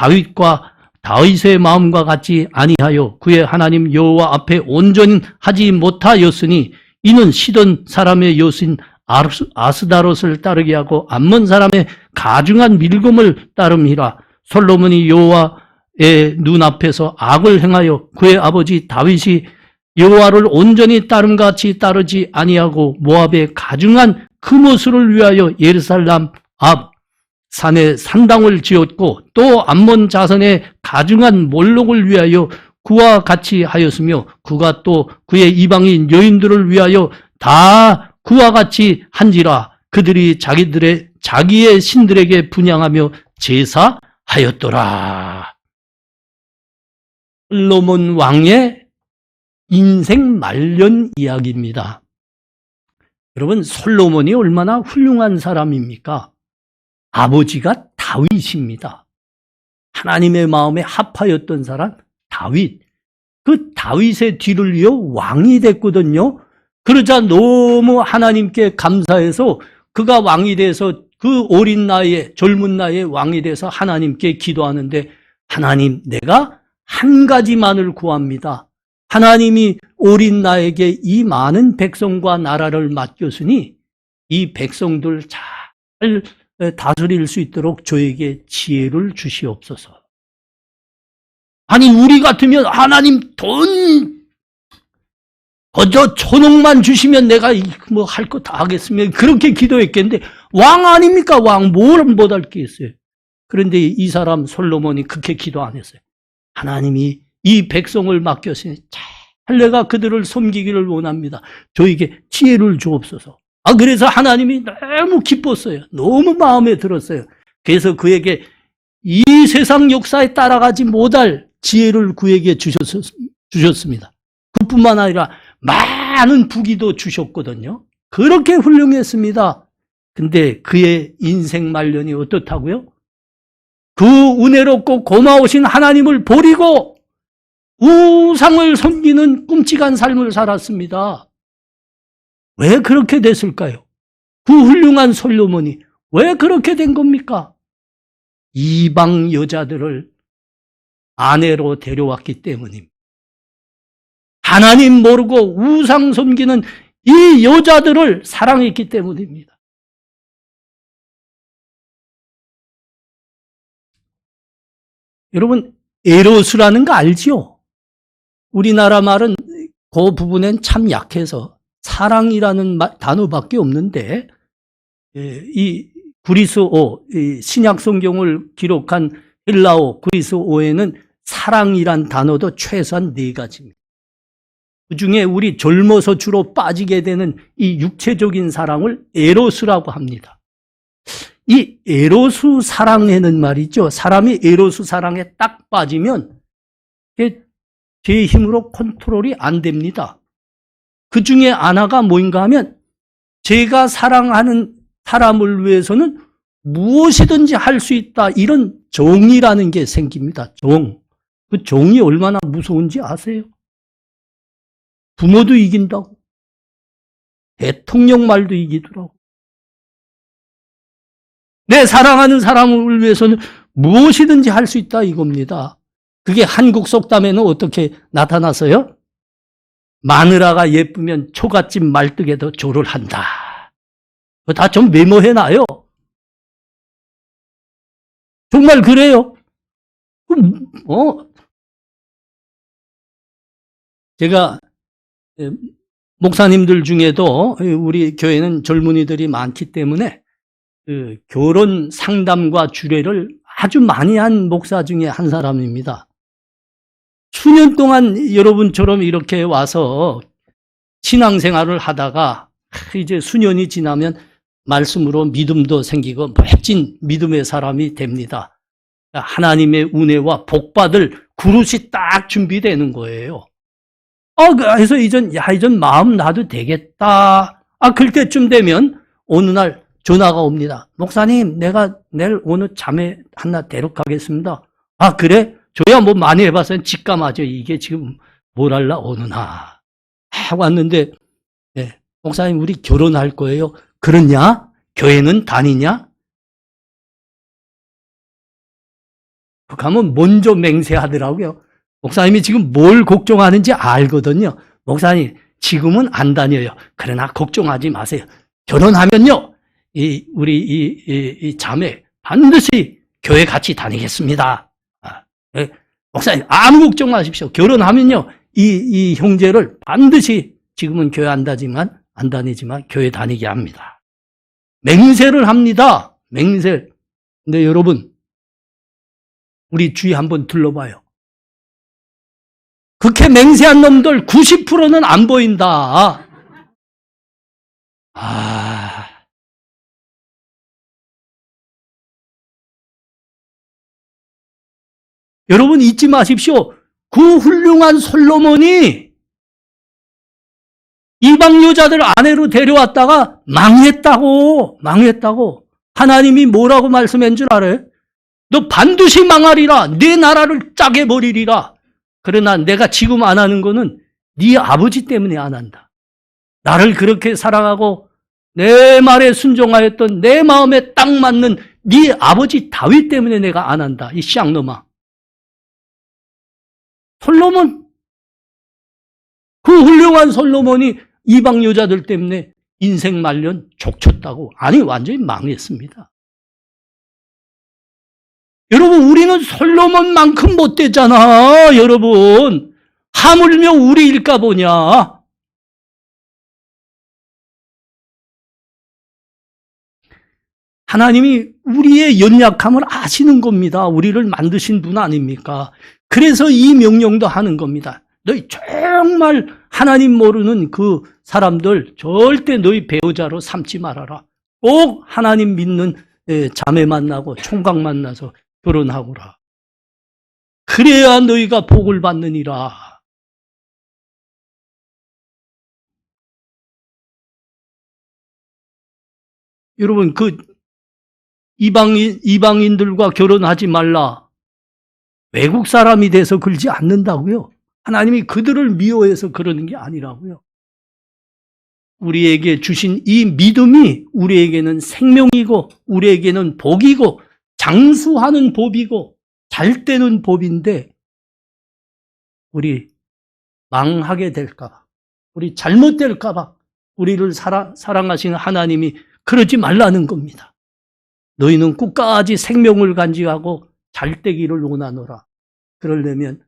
다윗의 마음과 같지 아니하여 그의 하나님 여호와 앞에 온전하지 못하였으니 이는 시돈 사람의 여신 아스다롯을 따르게 하고 암몬 사람의 가증한 밀금을 따름이라. 솔로몬이 여호와 눈앞에서 악을 행하여 그의 아버지 다윗이 여호와를 온전히 따름같이 따르지 아니하고 모압의 가증한 그모스를 위하여 예루살렘 앞 산에 산당을 지었고 또 암몬 자손의 가증한 몰록을 위하여 그와 같이 하였으며 그가 또 그의 이방인 여인들을 위하여 다 그와 같이 한지라 그들이 자기의 신들에게 분향하며 제사하였더라. 솔로몬 왕의 인생 말년 이야기입니다. 여러분, 솔로몬이 얼마나 훌륭한 사람입니까? 아버지가 다윗입니다. 하나님의 마음에 합하였던 사람 다윗. 그 다윗의 뒤를 이어 왕이 됐거든요. 그러자 너무 하나님께 감사해서 그가 왕이 돼서 그 어린 나이에 젊은 나이에 왕이 돼서 하나님께 기도하는데 하나님 내가 한 가지만을 구합니다. 하나님이 어린 나에게 이 많은 백성과 나라를 맡겼으니 이 백성들 잘 다스릴 수 있도록 저에게 지혜를 주시옵소서. 아니 우리 같으면 하나님 돈 거저 천억만 주시면 내가 뭐 할 거 다 하겠습니다. 그렇게 기도했겠는데 왕 아닙니까? 왕 뭘 못할 게 있어요. 그런데 이 사람 솔로몬이 그렇게 기도 안 했어요. 하나님이 이 백성을 맡겼으니 잘 내가 그들을 섬기기를 원합니다. 저에게 지혜를 주옵소서. 그래서 하나님이 너무 기뻤어요. 너무 마음에 들었어요. 그래서 그에게 이 세상 역사에 따라가지 못할 지혜를 그에게 주셨습니다. 그뿐만 아니라 많은 부귀도 주셨거든요. 그렇게 훌륭했습니다. 근데 그의 인생 말년이 어떻다고요? 그 은혜롭고 고마우신 하나님을 버리고 우상을 섬기는 끔찍한 삶을 살았습니다. 왜 그렇게 됐을까요? 그 훌륭한 솔로몬이 왜 그렇게 된 겁니까? 이방 여자들을 아내로 데려왔기 때문입니다. 하나님 모르고 우상 섬기는 이 여자들을 사랑했기 때문입니다. 여러분, 에로스라는 거 알지요? 우리나라 말은 그 부분엔 참 약해서 사랑이라는 단어밖에 없는데 이 그리스어, 신약 성경을 기록한 헬라어 그리스어에는 사랑이란 단어도 최소한 4가지입니다. 그중에 우리 젊어서 주로 빠지게 되는 이 육체적인 사랑을 에로스라고 합니다. 이 에로스 사랑에는 말이죠. 사람이 에로스 사랑에 딱 빠지면 제 힘으로 컨트롤이 안 됩니다. 그 중에 하나가 뭐인가 하면 제가 사랑하는 사람을 위해서는 무엇이든지 할 수 있다. 이런 정이라는 게 생깁니다. 정. 그 정이 얼마나 무서운지 아세요? 부모도 이긴다고. 대통령 말도 이기더라고. 내 사랑하는 사람을 위해서는 무엇이든지 할 수 있다 이겁니다. 그게 한국 속담에는 어떻게 나타났어요? 마누라가 예쁘면 초가집 말뚝에도 조를 한다. 그거 다 좀 메모해놔요. 정말 그래요. 제가 목사님들 중에도 우리 교회는 젊은이들이 많기 때문에 결혼 상담과 주례를 아주 많이 한 목사 중에 한 사람입니다. 수년 동안 여러분처럼 이렇게 와서 신앙생활을 하다가 이제 수년이 지나면 말씀으로 믿음도 생기고 멋진 믿음의 사람이 됩니다. 하나님의 은혜와 복받을 그릇이 딱 준비되는 거예요. 그래서 이전 마음 놔도 되겠다. 그럴 때쯤 되면 어느 날 전화가 옵니다. 목사님, 내가 내일 오늘 자매 하나 데려가겠습니다. 그래? 저야 뭐 많이 해봤어요. 직감하죠. 이게 지금 뭘 할라 오느나. 하고 왔는데, 네, 목사님, 우리 결혼할 거예요. 그러냐? 교회는 다니냐? 가면 먼저 맹세하더라고요. 목사님이 지금 뭘 걱정하는지 알거든요. 목사님, 지금은 안 다녀요. 그러나 걱정하지 마세요. 결혼하면요, 우리 자매 반드시 교회 같이 다니겠습니다. 목사님, 아무 걱정 마십시오. 결혼하면요, 이 형제를 반드시 지금은 교회 안 다니지만 교회 다니게 합니다. 맹세를 합니다. 맹세. 근데 여러분, 우리 주위 한번 둘러봐요. 그렇게 맹세한 놈들 90%는 안 보인다. 여러분 잊지 마십시오. 그 훌륭한 솔로몬이 이방 여자들 아내로 데려왔다가 망했다고. 하나님이 뭐라고 말씀한 줄 알아요? 너 반드시 망하리라. 네 나라를 짜게 버리리라. 그러나 내가 지금 안 하는 거는 네 아버지 때문에 안 한다. 나를 그렇게 사랑하고 내 말에 순종하였던 내 마음에 딱 맞는 네 아버지 다윗 때문에 내가 안 한다. 이 쌍놈아. 솔로몬, 그 훌륭한 솔로몬이 이방 여자들 때문에 인생 말년 족쳤다고. 아니, 완전히 망했습니다. 여러분, 우리는 솔로몬만큼 못 됐잖아, 여러분. 하물며 우리일까 보냐. 하나님이 우리의 연약함을 아시는 겁니다. 우리를 만드신 분 아닙니까? 그래서 이 명령도 하는 겁니다. 너희 정말 하나님 모르는 그 사람들 절대 너희 배우자로 삼지 말아라. 꼭 하나님 믿는 자매 만나고 총각 만나서 결혼하거라. 그래야 너희가 복을 받느니라. 여러분, 그 이방인들과 결혼하지 말라. 외국 사람이 돼서 그러지 않는다고요. 하나님이 그들을 미워해서 그러는 게 아니라고요. 우리에게 주신 이 믿음이 우리에게는 생명이고 우리에게는 복이고 장수하는 법이고 잘 되는 법인데 우리 망하게 될까 봐, 우리 잘못될까 봐 우리를 사랑하시는 하나님이 그러지 말라는 겁니다. 너희는 끝까지 생명을 간직하고 잘 되기를 원하노라. 그러려면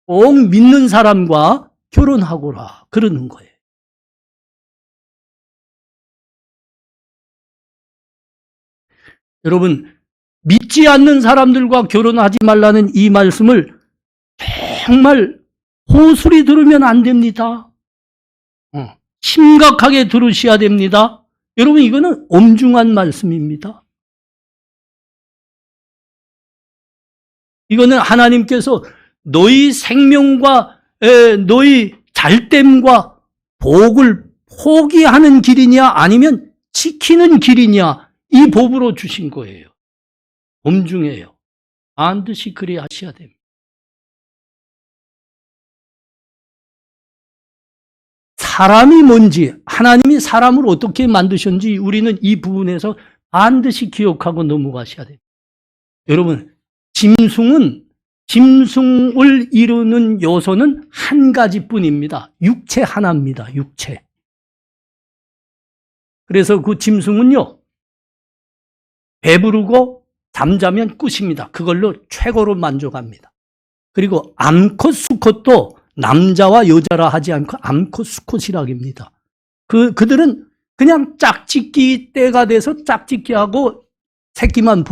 꼭 믿는 사람과 결혼하거라. 그러는 거예요. 여러분, 믿지 않는 사람들과 결혼하지 말라는 이 말씀을 정말 호술이 들으면 안 됩니다. 심각하게 들으셔야 됩니다. 여러분, 이거는 엄중한 말씀입니다. 이거는 하나님께서 너희 생명과 너희 잘됨과 복을 포기하는 길이냐 아니면 지키는 길이냐 이 법으로 주신 거예요. 엄중해요. 반드시 그리 하셔야 됩니다. 사람이 뭔지, 하나님이 사람을 어떻게 만드셨는지 우리는 이 부분에서 반드시 기억하고 넘어가셔야 됩니다. 여러분, 짐승을 이루는 요소는 한 가지뿐입니다. 육체 하나입니다. 육체. 그래서 그 짐승은요, 배부르고 잠자면 끝입니다. 그걸로 최고로 만족합니다. 그리고 암컷, 수컷도 남자와 여자라 하지 않고 암컷, 수컷이라고 합니다. 그들은 그냥 짝짓기 때가 돼서 짝짓기 하고 새끼만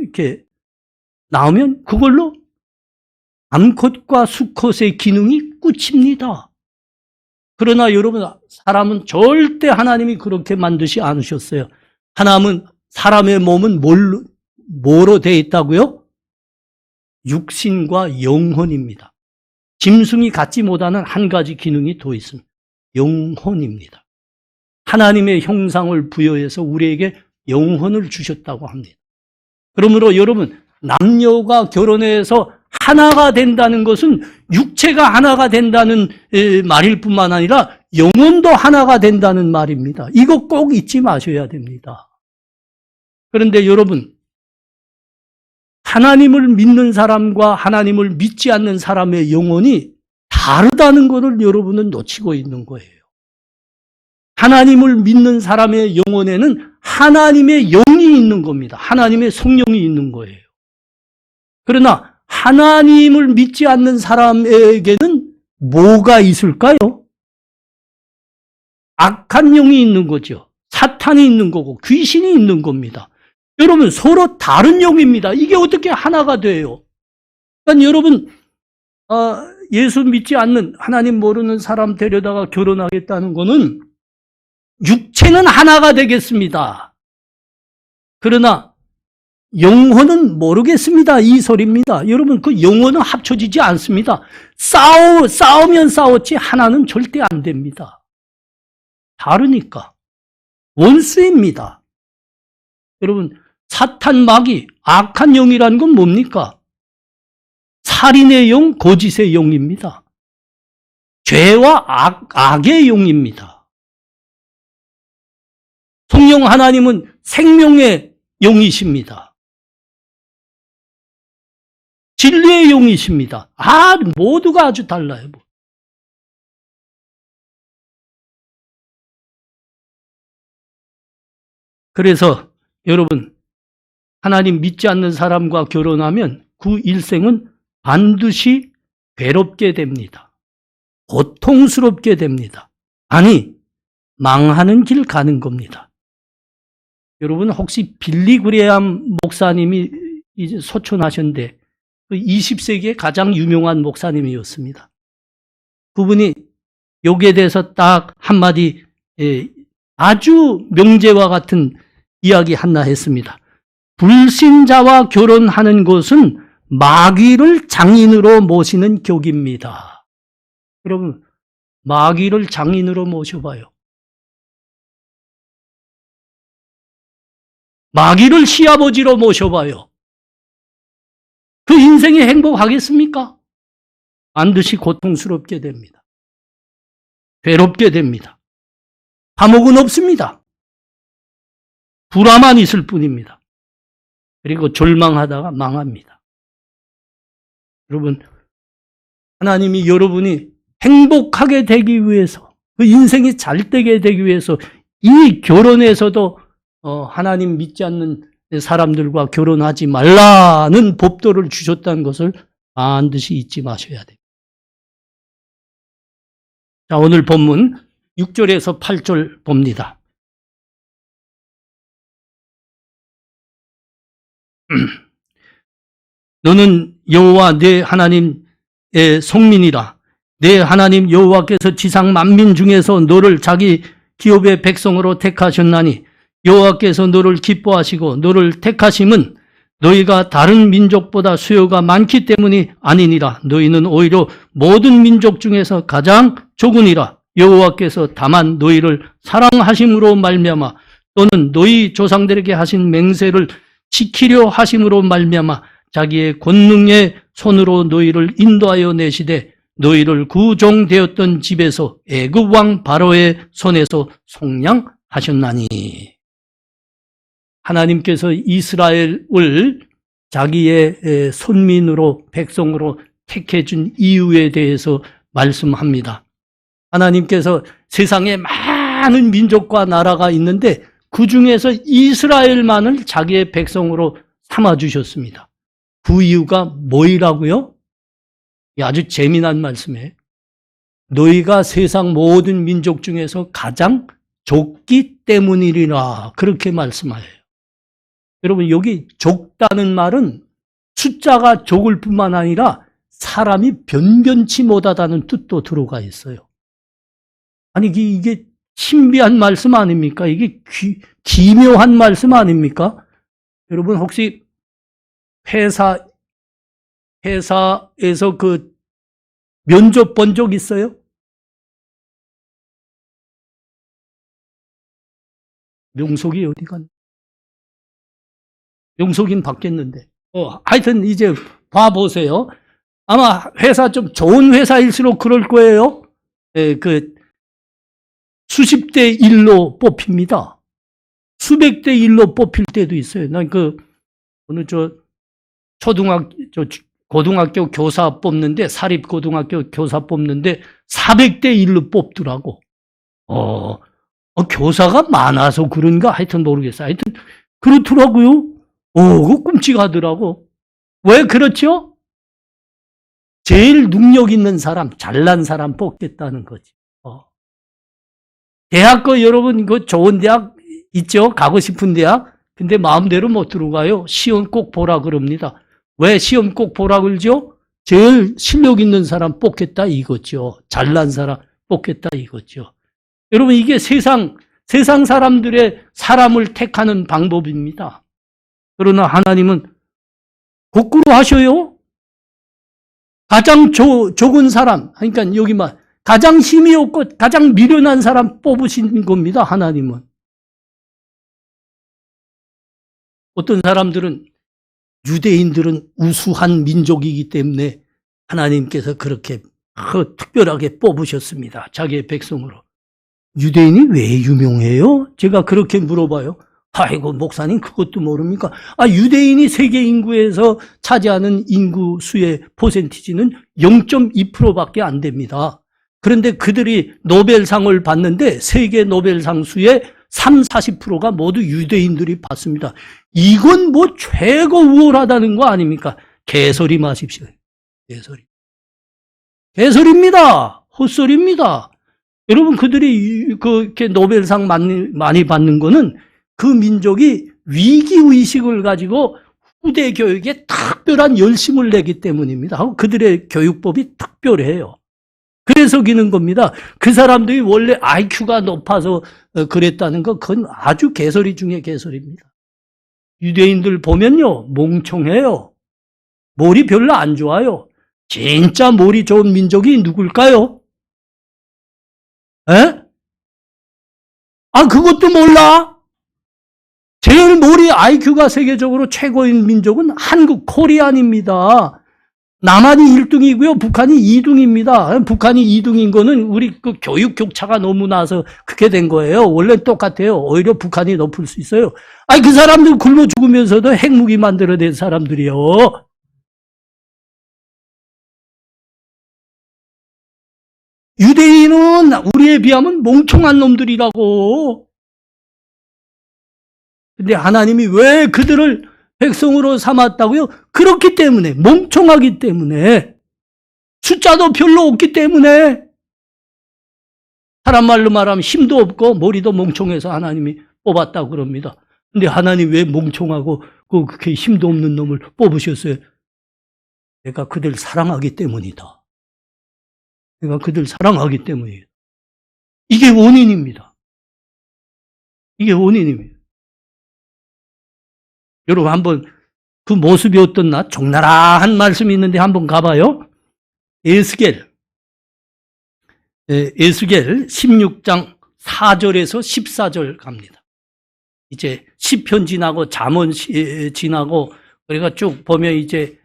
이렇게 나오면 그걸로 암컷과 수컷의 기능이 끝입니다. 그러나 여러분, 사람은 절대 하나님이 그렇게 만드시 않으셨어요. 사람의 몸은 뭐로 되어 있다고요? 육신과 영혼입니다. 짐승이 갖지 못하는 한 가지 기능이 더 있습니다. 영혼입니다. 하나님의 형상을 부여해서 우리에게 영혼을 주셨다고 합니다. 그러므로 여러분, 남녀가 결혼해서 하나가 된다는 것은 육체가 하나가 된다는 말일 뿐만 아니라 영혼도 하나가 된다는 말입니다. 이거 꼭 잊지 마셔야 됩니다. 그런데 여러분, 하나님을 믿는 사람과 하나님을 믿지 않는 사람의 영혼이 다르다는 것을 여러분은 놓치고 있는 거예요. 하나님을 믿는 사람의 영혼에는 하나님의 영이 있는 겁니다. 하나님의 성령이 있는 거예요. 그러나 하나님을 믿지 않는 사람에게는 뭐가 있을까요? 악한 영이 있는 거죠. 사탄이 있는 거고 귀신이 있는 겁니다. 여러분, 서로 다른 영입니다. 이게 어떻게 하나가 돼요? 그러니까 여러분, 예수 믿지 않는, 하나님 모르는 사람 데려다가 결혼하겠다는 거는 육체는 하나가 되겠습니다. 그러나 영혼은 모르겠습니다. 이 소리입니다. 여러분, 그 영혼은 합쳐지지 않습니다. 싸우면 싸웠지 하나는 절대 안 됩니다. 다르니까. 원수입니다. 여러분, 사탄 마귀, 악한 영이라는 건 뭡니까? 살인의 영, 거짓의 영입니다. 죄와 악의 영입니다. 성령 하나님은 생명의 영이십니다. 진리의 영이십니다. 모두가 아주 달라요. 그래서 여러분, 하나님 믿지 않는 사람과 결혼하면 그 일생은 반드시 괴롭게 됩니다. 고통스럽게 됩니다. 아니, 망하는 길 가는 겁니다. 여러분, 혹시 빌리 그레함 목사님이 이제 소천하셨는데 20세기의 가장 유명한 목사님이었습니다. 그분이 여기에 대해서 딱 한마디 아주 명제와 같은 이야기 하나 했습니다. 불신자와 결혼하는 것은 마귀를 장인으로 모시는 격입니다. 여러분, 마귀를 장인으로 모셔봐요. 마귀를 시아버지로 모셔봐요. 그 인생이 행복하겠습니까? 반드시 고통스럽게 됩니다. 괴롭게 됩니다. 감옥은 없습니다. 불화만 있을 뿐입니다. 그리고 절망하다가 망합니다. 여러분, 하나님이 여러분이 행복하게 되기 위해서, 그 인생이 잘 되게 되기 위해서 이 결혼에서도 하나님 믿지 않는 사람들과 결혼하지 말라는 법도를 주셨다는 것을 반드시 잊지 마셔야 됩니다. 자, 오늘 본문 6절에서 8절 봅니다. 너는 여호와 내 하나님의 성민이라. 내 하나님 여호와께서 지상 만민 중에서 너를 자기 기업의 백성으로 택하셨나니 여호와께서 너를 기뻐하시고 너를 택하심은 너희가 다른 민족보다 수요가 많기 때문이 아니니라. 너희는 오히려 모든 민족 중에서 가장 적으니라. 여호와께서 다만 너희를 사랑하심으로 말미암아 또는 너희 조상들에게 하신 맹세를 지키려 하심으로 말미암아 자기의 권능의 손으로 너희를 인도하여 내시되 너희를 구종되었던 집에서 애굽 왕 바로의 손에서 속량하셨나니. 하나님께서 이스라엘을 자기의 손민으로 백성으로 택해준 이유에 대해서 말씀합니다. 하나님께서 세상에 많은 민족과 나라가 있는데 그 중에서 이스라엘만을 자기의 백성으로 삼아주셨습니다. 그 이유가 뭐이라고요? 아주 재미난 말씀이에요. 너희가 세상 모든 민족 중에서 가장 좁기 때문이리라. 그렇게 말씀하여요. 여러분, 여기 좁다는 말은 숫자가 적을 뿐만 아니라 사람이 변변치 못하다는 뜻도 들어가 있어요. 아니, 이게 신비한 말씀 아닙니까? 이게 기묘한 말씀 아닙니까? 여러분, 혹시 회사에서 그 면접 본 적 있어요? 명속이 어디 갔나? 명속인 받겠는데. 하여튼 이제 봐보세요. 아마 회사 좀 좋은 회사일수록 그럴 거예요. 그 수십 대 1로 뽑힙니다. 수백 대 1로 뽑힐 때도 있어요. 난 오늘 고등학교 교사 뽑는데, 사립고등학교 교사 뽑는데 400대 1로 뽑더라고. 교사가 많아서 그런가? 하여튼 모르겠어요. 하여튼 그렇더라고요. 그거 끔찍하더라고. 왜 그렇죠? 제일 능력 있는 사람, 잘난 사람 뽑겠다는 거지. 대학교 여러분 그 좋은 대학 있죠? 가고 싶은 대학? 근데 마음대로 못 들어가요. 시험 꼭 보라 그럽니다. 왜 시험 꼭 보라 그러죠? 제일 실력 있는 사람 뽑겠다 이거죠. 잘난 사람 뽑겠다 이거죠. 여러분 이게 세상 사람들의 사람을 택하는 방법입니다. 그러나 하나님은 거꾸로 하셔요. 가장 적은 사람, 그러니까 여기만 가장 힘이 없고 가장 미련한 사람 뽑으신 겁니다. 하나님은. 어떤 사람들은 유대인들은 우수한 민족이기 때문에 하나님께서 그렇게 특별하게 뽑으셨습니다. 자기의 백성으로. 유대인이 왜 유명해요? 제가 그렇게 물어봐요. 아이고 목사님 그것도 모릅니까? 유대인이 세계 인구에서 차지하는 인구 수의 퍼센티지는 0.2%밖에 안 됩니다. 그런데 그들이 노벨상을 받는데 세계 노벨상 수의 40%가 모두 유대인들이 받습니다. 이건 뭐 최고 우월하다는 거 아닙니까? 개소리 마십시오. 개소리입니다. 헛소리입니다. 여러분 그들이 그렇게 노벨상 많이 받는 거는 그 민족이 위기의식을 가지고 후대 교육에 특별한 열심을 내기 때문입니다. 그들의 교육법이 특별해요. 그래서 기는 겁니다. 그 사람들이 원래 IQ가 높아서 그랬다는 거 그건 아주 개소리 중에 개소리입니다. 유대인들 보면요 멍청해요. 머리 별로 안 좋아요. 진짜 머리 좋은 민족이 누굴까요? 에? 그것도 몰라? 제일 머리 IQ가 세계적으로 최고인 민족은 한국 코리안입니다. 남한이 1등이고요. 북한이 2등입니다. 북한이 2등인 거는 우리 그 교육 격차가 너무 나서 그렇게 된 거예요. 원래는 똑같아요. 오히려 북한이 높을 수 있어요. 그 사람들 굶어 죽으면서도 핵무기 만들어낸 사람들이요. 유대인은 우리에 비하면 멍청한 놈들이라고. 근데 하나님이 왜 그들을 백성으로 삼았다고요? 그렇기 때문에, 멍청하기 때문에, 숫자도 별로 없기 때문에, 사람 말로 말하면 힘도 없고 머리도 멍청해서 하나님이 뽑았다고 그럽니다. 근데 하나님 왜 멍청하고 그렇게 힘도 없는 놈을 뽑으셨어요? 내가 그들 사랑하기 때문이다. 내가 그들 사랑하기 때문이에요. 이게 원인입니다. 이게 원인입니다. 여러분 한번 그 모습이 어떻나? 적나라한 말씀이 있는데 한번 가봐요. 에스겔 16장 4절에서 14절 갑니다. 이제 시편 지나고 잠언 지나고 우리가 쭉 보면 이제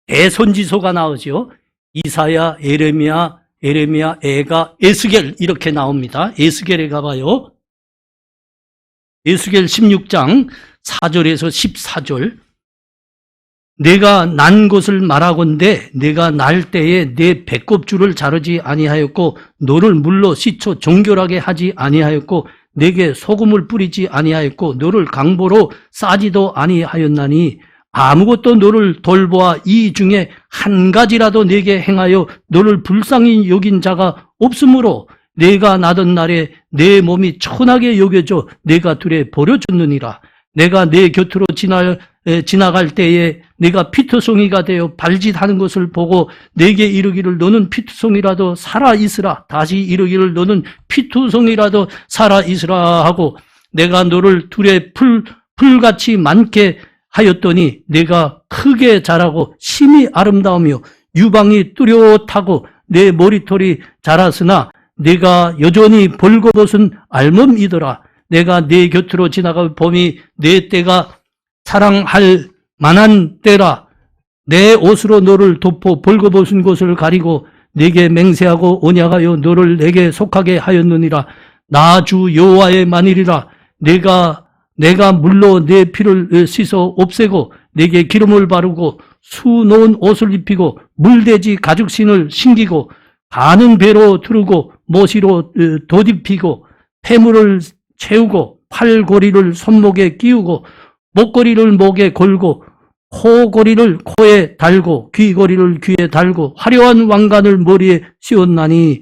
대선지서가 나오죠. 이사야, 에레미야, 에가, 에스겔 이렇게 나옵니다. 에스겔에 가봐요. 에스겔 16장 4절에서 14절. 내가 난 것을 말하건대 내가 날 때에 내 배꼽줄을 자르지 아니하였고 너를 물로 씻어 정결하게 하지 아니하였고 내게 소금을 뿌리지 아니하였고 너를 강보로 싸지도 아니하였나니 아무것도 너를 돌보아 이 중에 한 가지라도 내게 행하여 너를 불쌍히 여긴 자가 없으므로 내가 나던 날에 내 몸이 천하게 여겨져 내가 둘에 버려졌느니라. 내가 내 곁으로 지나갈 때에 내가 피투성이가 되어 발짓하는 것을 보고 내게 이르기를 너는 피투성이라도 살아있으라. 다시 이르기를 너는 피투성이라도 살아있으라 하고 내가 너를 둘에 풀같이 많게 하였더니 내가 크게 자라고 심히 아름다우며 유방이 뚜렷하고 내 머리털이 자랐으나 내가 여전히 벌거벗은 알몸이더라. 내가 네 곁으로 지나갈 봄이 내 때가 사랑할 만한 때라. 내 옷으로 너를 덮어 벌거벗은 곳을 가리고 내게 맹세하고 언약하여 너를 내게 속하게 하였느니라. 나 주 여호와의 만일이라. 내가 물로 내 피를 씻어 없애고 내게 기름을 바르고 수놓은 옷을 입히고 물돼지 가죽신을 신기고 가는 배로 두르고 모시로 덧입히고 폐물을 채우고 팔고리를 손목에 끼우고 목걸이를 목에 걸고 코고리를 코에 달고 귀고리를 귀에 달고 화려한 왕관을 머리에 씌웠나니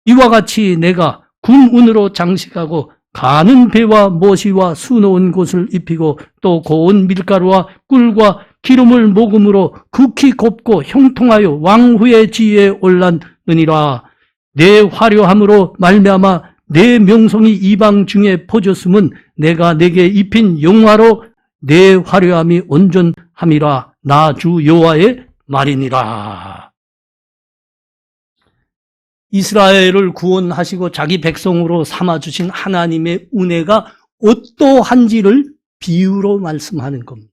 이와 같이 내가 군운으로 장식하고 가는 배와 모시와 수놓은 곳을 입히고 또 고운 밀가루와 꿀과 기름을 모금으로 극히 곱고 형통하여 왕후의 지위에 올랐느니라. 내 화려함으로 말미암아 내 명성이 이방 중에 퍼졌음은 내가 내게 입힌 영화로 내 화려함이 온전함이라. 나 주 여호와의 말이니라. 이스라엘을 구원하시고 자기 백성으로 삼아주신 하나님의 은혜가 어떠한지를 비유로 말씀하는 겁니다.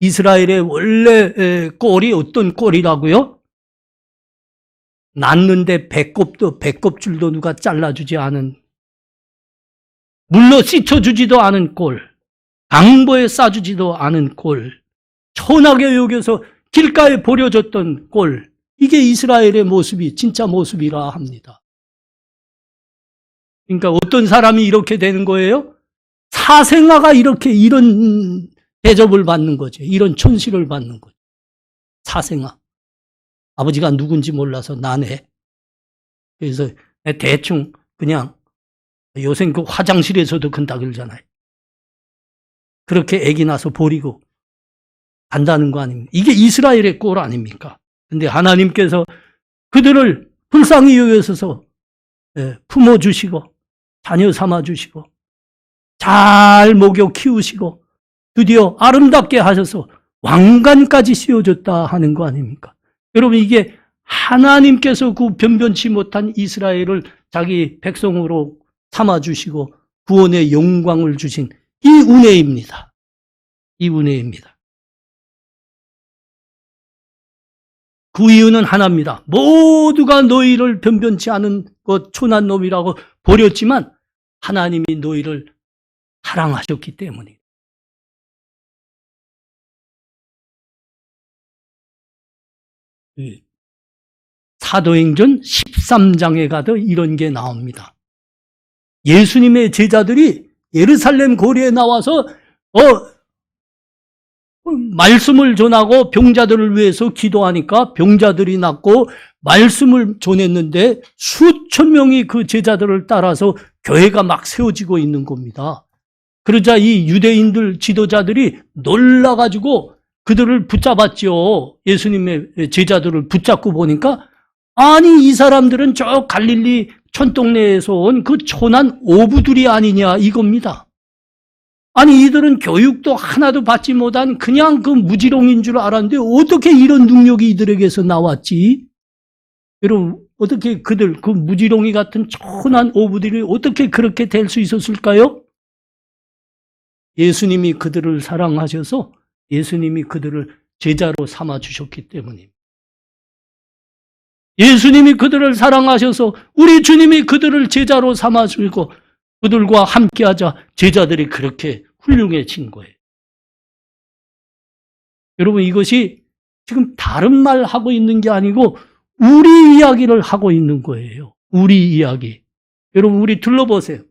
이스라엘의 원래 꼴이 어떤 꼴이라고요? 낳는데 배꼽줄도 누가 잘라주지 않은, 물로 씻어주지도 않은 꼴, 강보에 싸주지도 않은 꼴, 천하게 여겨서 길가에 버려졌던 꼴, 이게 이스라엘의 모습이 진짜 모습이라 합니다. 그러니까 어떤 사람이 이렇게 되는 거예요? 사생아가 이렇게 이런 대접을 받는 거죠. 이런 천시를 받는 거죠. 사생아. 아버지가 누군지 몰라서 나네. 그래서 대충 그냥 요새 그 화장실에서도 근다 그러잖아요. 그렇게 애기 낳아서 버리고 간다는 거 아닙니까? 이게 이스라엘의 꼴 아닙니까? 근데 하나님께서 그들을 불쌍히 여기셔서 품어주시고 자녀 삼아주시고 잘 먹여 키우시고 드디어 아름답게 하셔서 왕관까지 씌워줬다 하는 거 아닙니까? 여러분, 이게 하나님께서 그 변변치 못한 이스라엘을 자기 백성으로 삼아주시고 구원의 영광을 주신 이 은혜입니다. 이 은혜입니다. 그 이유는 하나입니다. 모두가 너희를 변변치 않은 것 촌한 놈이라고 버렸지만 하나님이 너희를 사랑하셨기 때문이에요. 사도행전 13장에 가도 이런 게 나옵니다. 예수님의 제자들이 예루살렘 거리에 나와서 말씀을 전하고 병자들을 위해서 기도하니까 병자들이 낫고 말씀을 전했는데 수천 명이 그 제자들을 따라서 교회가 막 세워지고 있는 겁니다. 그러자 이 유대인들 지도자들이 놀라가지고 그들을 붙잡았죠. 예수님의 제자들을 붙잡고 보니까 아니 이 사람들은 저 갈릴리 촌동네에서 온 그 촌한 어부들이 아니냐 이겁니다. 아니 이들은 교육도 하나도 받지 못한 그냥 그 무지롱인 줄 알았는데 어떻게 이런 능력이 이들에게서 나왔지? 여러분 어떻게 그들 그 무지롱이 같은 촌한 어부들이 어떻게 그렇게 될 수 있었을까요? 예수님이 그들을 사랑하셔서 예수님이 그들을 제자로 삼아주셨기 때문입니다. 예수님이 그들을 사랑하셔서 우리 주님이 그들을 제자로 삼아주고 그들과 함께하자 제자들이 그렇게 훌륭해진 거예요. 여러분 이것이 지금 다른 말 하고 있는 게 아니고 우리 이야기를 하고 있는 거예요. 우리 이야기. 여러분 우리 둘러보세요.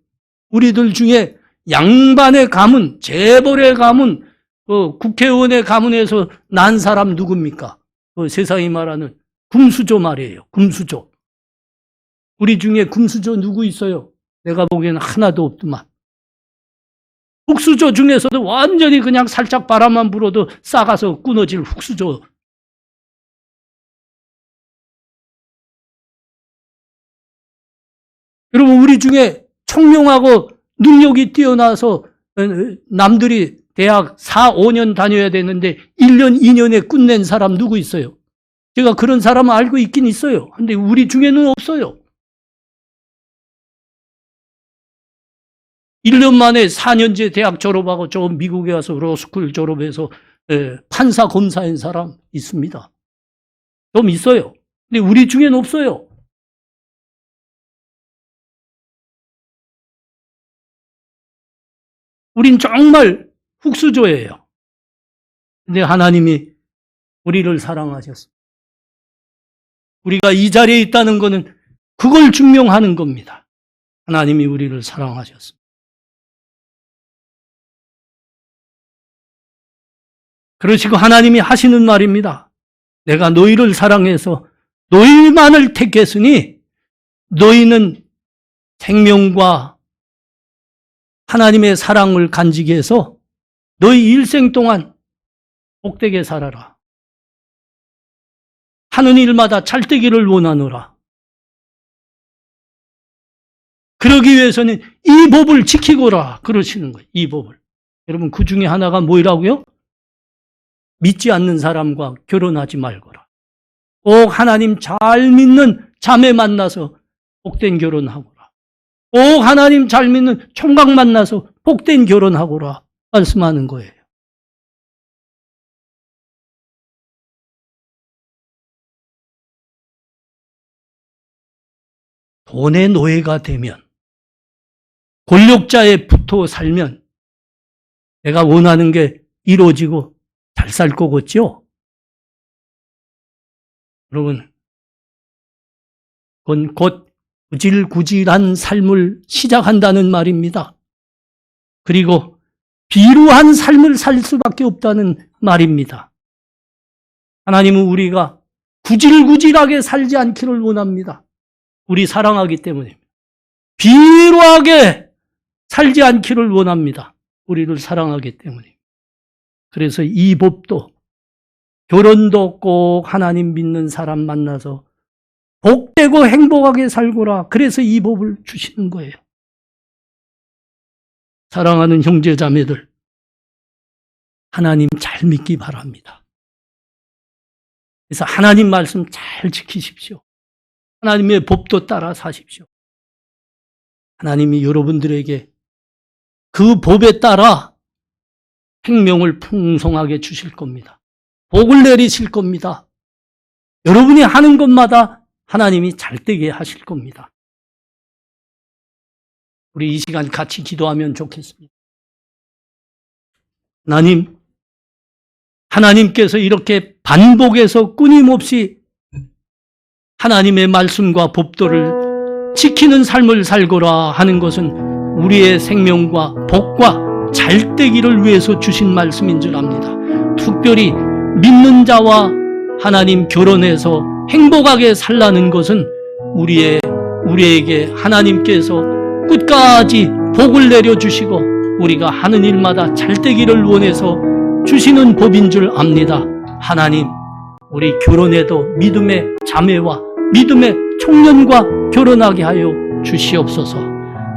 우리들 중에 양반의 가문, 재벌의 가문, 국회의원의 가문에서 난 사람 누굽니까? 세상이 말하는 금수저 말이에요. 금수저. 우리 중에 금수저 누구 있어요? 내가 보기에는 하나도 없더만. 흙수저 중에서도 완전히 그냥 살짝 바람만 불어도 싹아서 끊어질 흙수저. 여러분 우리 중에 총명하고 능력이 뛰어나서 남들이 대학 4, 5년 다녀야 되는데 1년, 2년에 끝낸 사람 누구 있어요? 제가 그런 사람을 알고 있긴 있어요. 근데 우리 중에는 없어요. 1년 만에 4년제 대학 졸업하고 저 미국에 와서 로스쿨 졸업해서 판사 검사인 사람 있습니다. 좀 있어요. 근데 우리 중에는 없어요. 우린 정말 흙수저예요. 근데 하나님이 우리를 사랑하셨습니다. 우리가 이 자리에 있다는 것은 그걸 증명하는 겁니다. 하나님이 우리를 사랑하셨습니다. 그러시고 하나님이 하시는 말입니다. 내가 너희를 사랑해서 너희만을 택했으니 너희는 생명과 하나님의 사랑을 간직히 해서 너희 일생 동안 복되게 살아라. 하는 일마다 잘 되기를 원하노라. 그러기 위해서는 이 법을 지키고라 그러시는 거예요. 이 법을. 여러분 그 중에 하나가 뭐라고요? 믿지 않는 사람과 결혼하지 말거라. 꼭 하나님 잘 믿는 자매 만나서 복된 결혼하고라. 꼭 하나님 잘 믿는 총각 만나서 복된 결혼하고라 말씀하는 거예요. 돈의 노예가 되면, 권력자에 붙어 살면 내가 원하는 게 이루어지고 잘 살 거겠죠? 여러분, 그건 곧 구질구질한 삶을 시작한다는 말입니다. 그리고 비루한 삶을 살 수밖에 없다는 말입니다. 하나님은 우리가 구질구질하게 살지 않기를 원합니다. 우리 사랑하기 때문입니다. 비루하게 살지 않기를 원합니다. 우리를 사랑하기 때문입니다. 그래서 이 법도, 결혼도 꼭 하나님 믿는 사람 만나서 복되고 행복하게 살고라. 그래서 이 법을 주시는 거예요. 사랑하는 형제자매들, 하나님 잘 믿기 바랍니다. 그래서 하나님 말씀 잘 지키십시오. 하나님의 법도 따라 사십시오. 하나님이 여러분들에게 그 법에 따라 생명을 풍성하게 주실 겁니다. 복을 내리실 겁니다. 여러분이 하는 것마다 하나님이 잘되게 하실 겁니다. 우리 이 시간 같이 기도하면 좋겠습니다. 하나님께서 이렇게 반복해서 끊임없이 하나님의 말씀과 법도를 지키는 삶을 살거라 하는 것은 우리의 생명과 복과 잘되기를 위해서 주신 말씀인 줄 압니다. 특별히 믿는 자와 하나님 결혼해서 행복하게 살라는 것은 우리에게 하나님께서 끝까지 복을 내려주시고 우리가 하는 일마다 잘되기를 원해서 주시는 법인 줄 압니다. 하나님, 우리 결혼해도 믿음의 자매와 믿음의 청년과 결혼하게 하여 주시옵소서.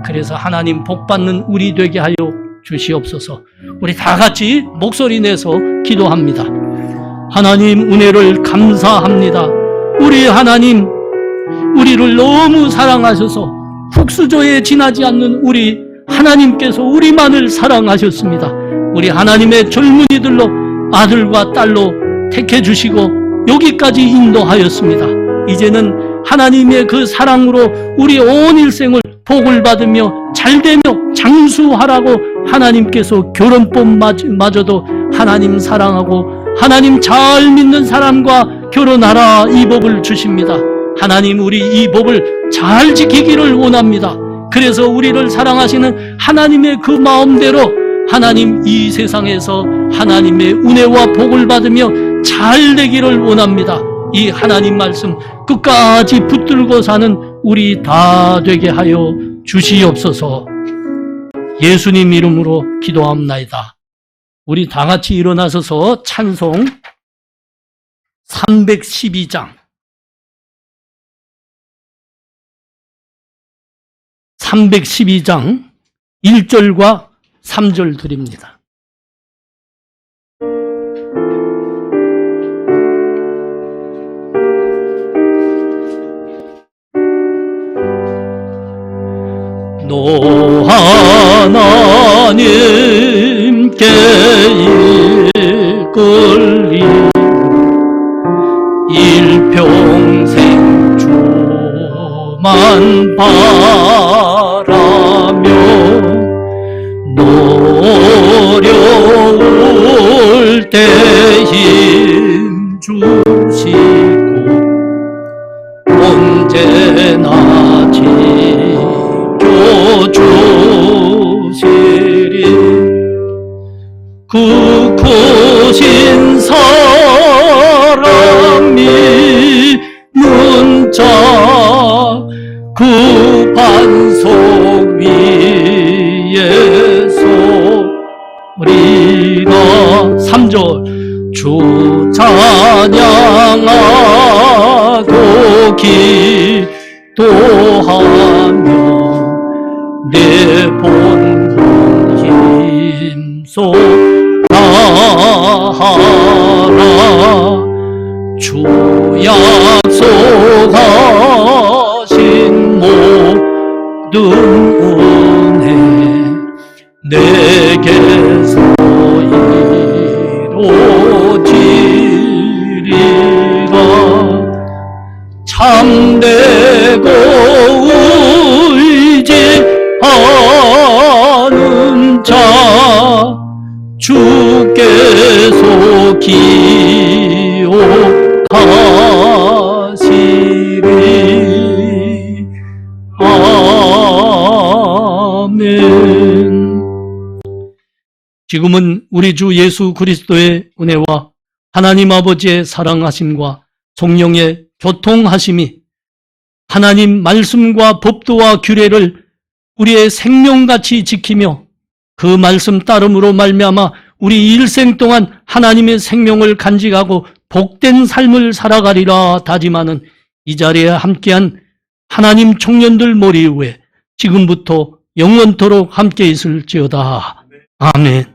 그래서 하나님 복받는 우리 되게 하여 주시옵소서. 우리 다 같이 목소리 내서 기도합니다. 하나님 은혜를 감사합니다. 우리 하나님, 우리를 너무 사랑하셔서 흙수저에 지나지 않는 우리 하나님께서 우리만을 사랑하셨습니다. 우리 하나님의 젊은이들로 아들과 딸로 택해 주시고 여기까지 인도하였습니다. 이제는 하나님의 그 사랑으로 우리 온 일생을 복을 받으며 잘되며 장수하라고 하나님께서 결혼법마저도 하나님 사랑하고 하나님 잘 믿는 사람과 결혼하라 이 법을 주십니다. 하나님, 우리 이 법을 잘 지키기를 원합니다. 그래서 우리를 사랑하시는 하나님의 그 마음대로 하나님 이 세상에서 하나님의 은혜와 복을 받으며 잘 되기를 원합니다. 이 하나님 말씀 끝까지 붙들고 사는 우리 다 되게 하여 주시옵소서. 예수님 이름으로 기도합나이다. 우리 다 같이 일어나서서 찬송 312장 1절과 3절 드립니다. 너 하나님께 이끌리 일평생 주만 바라며 어려울 때 힘 주시고 언제나 지켜주시리 그 크신 반석 위에서 우리가 3절 주 찬양하고 기도하며 내 본분 힘써 다하라 주 약속하신 모든 은혜 내게서 이루어지리라 참되고 의지하는 자 주께서 기억하시리. 아멘. 지금은 우리 주 예수 그리스도의 은혜와 하나님 아버지의 사랑하심과 성령의 교통하심이 하나님 말씀과 법도와 규례를 우리의 생명같이 지키며 그 말씀 따름으로 말미암아 우리 일생 동안 하나님의 생명을 간직하고 복된 삶을 살아가리라 다짐하는 이 자리에 함께한 하나님 청년들 머리 위에 지금부터 영원토록 함께 있을지어다. 아멘.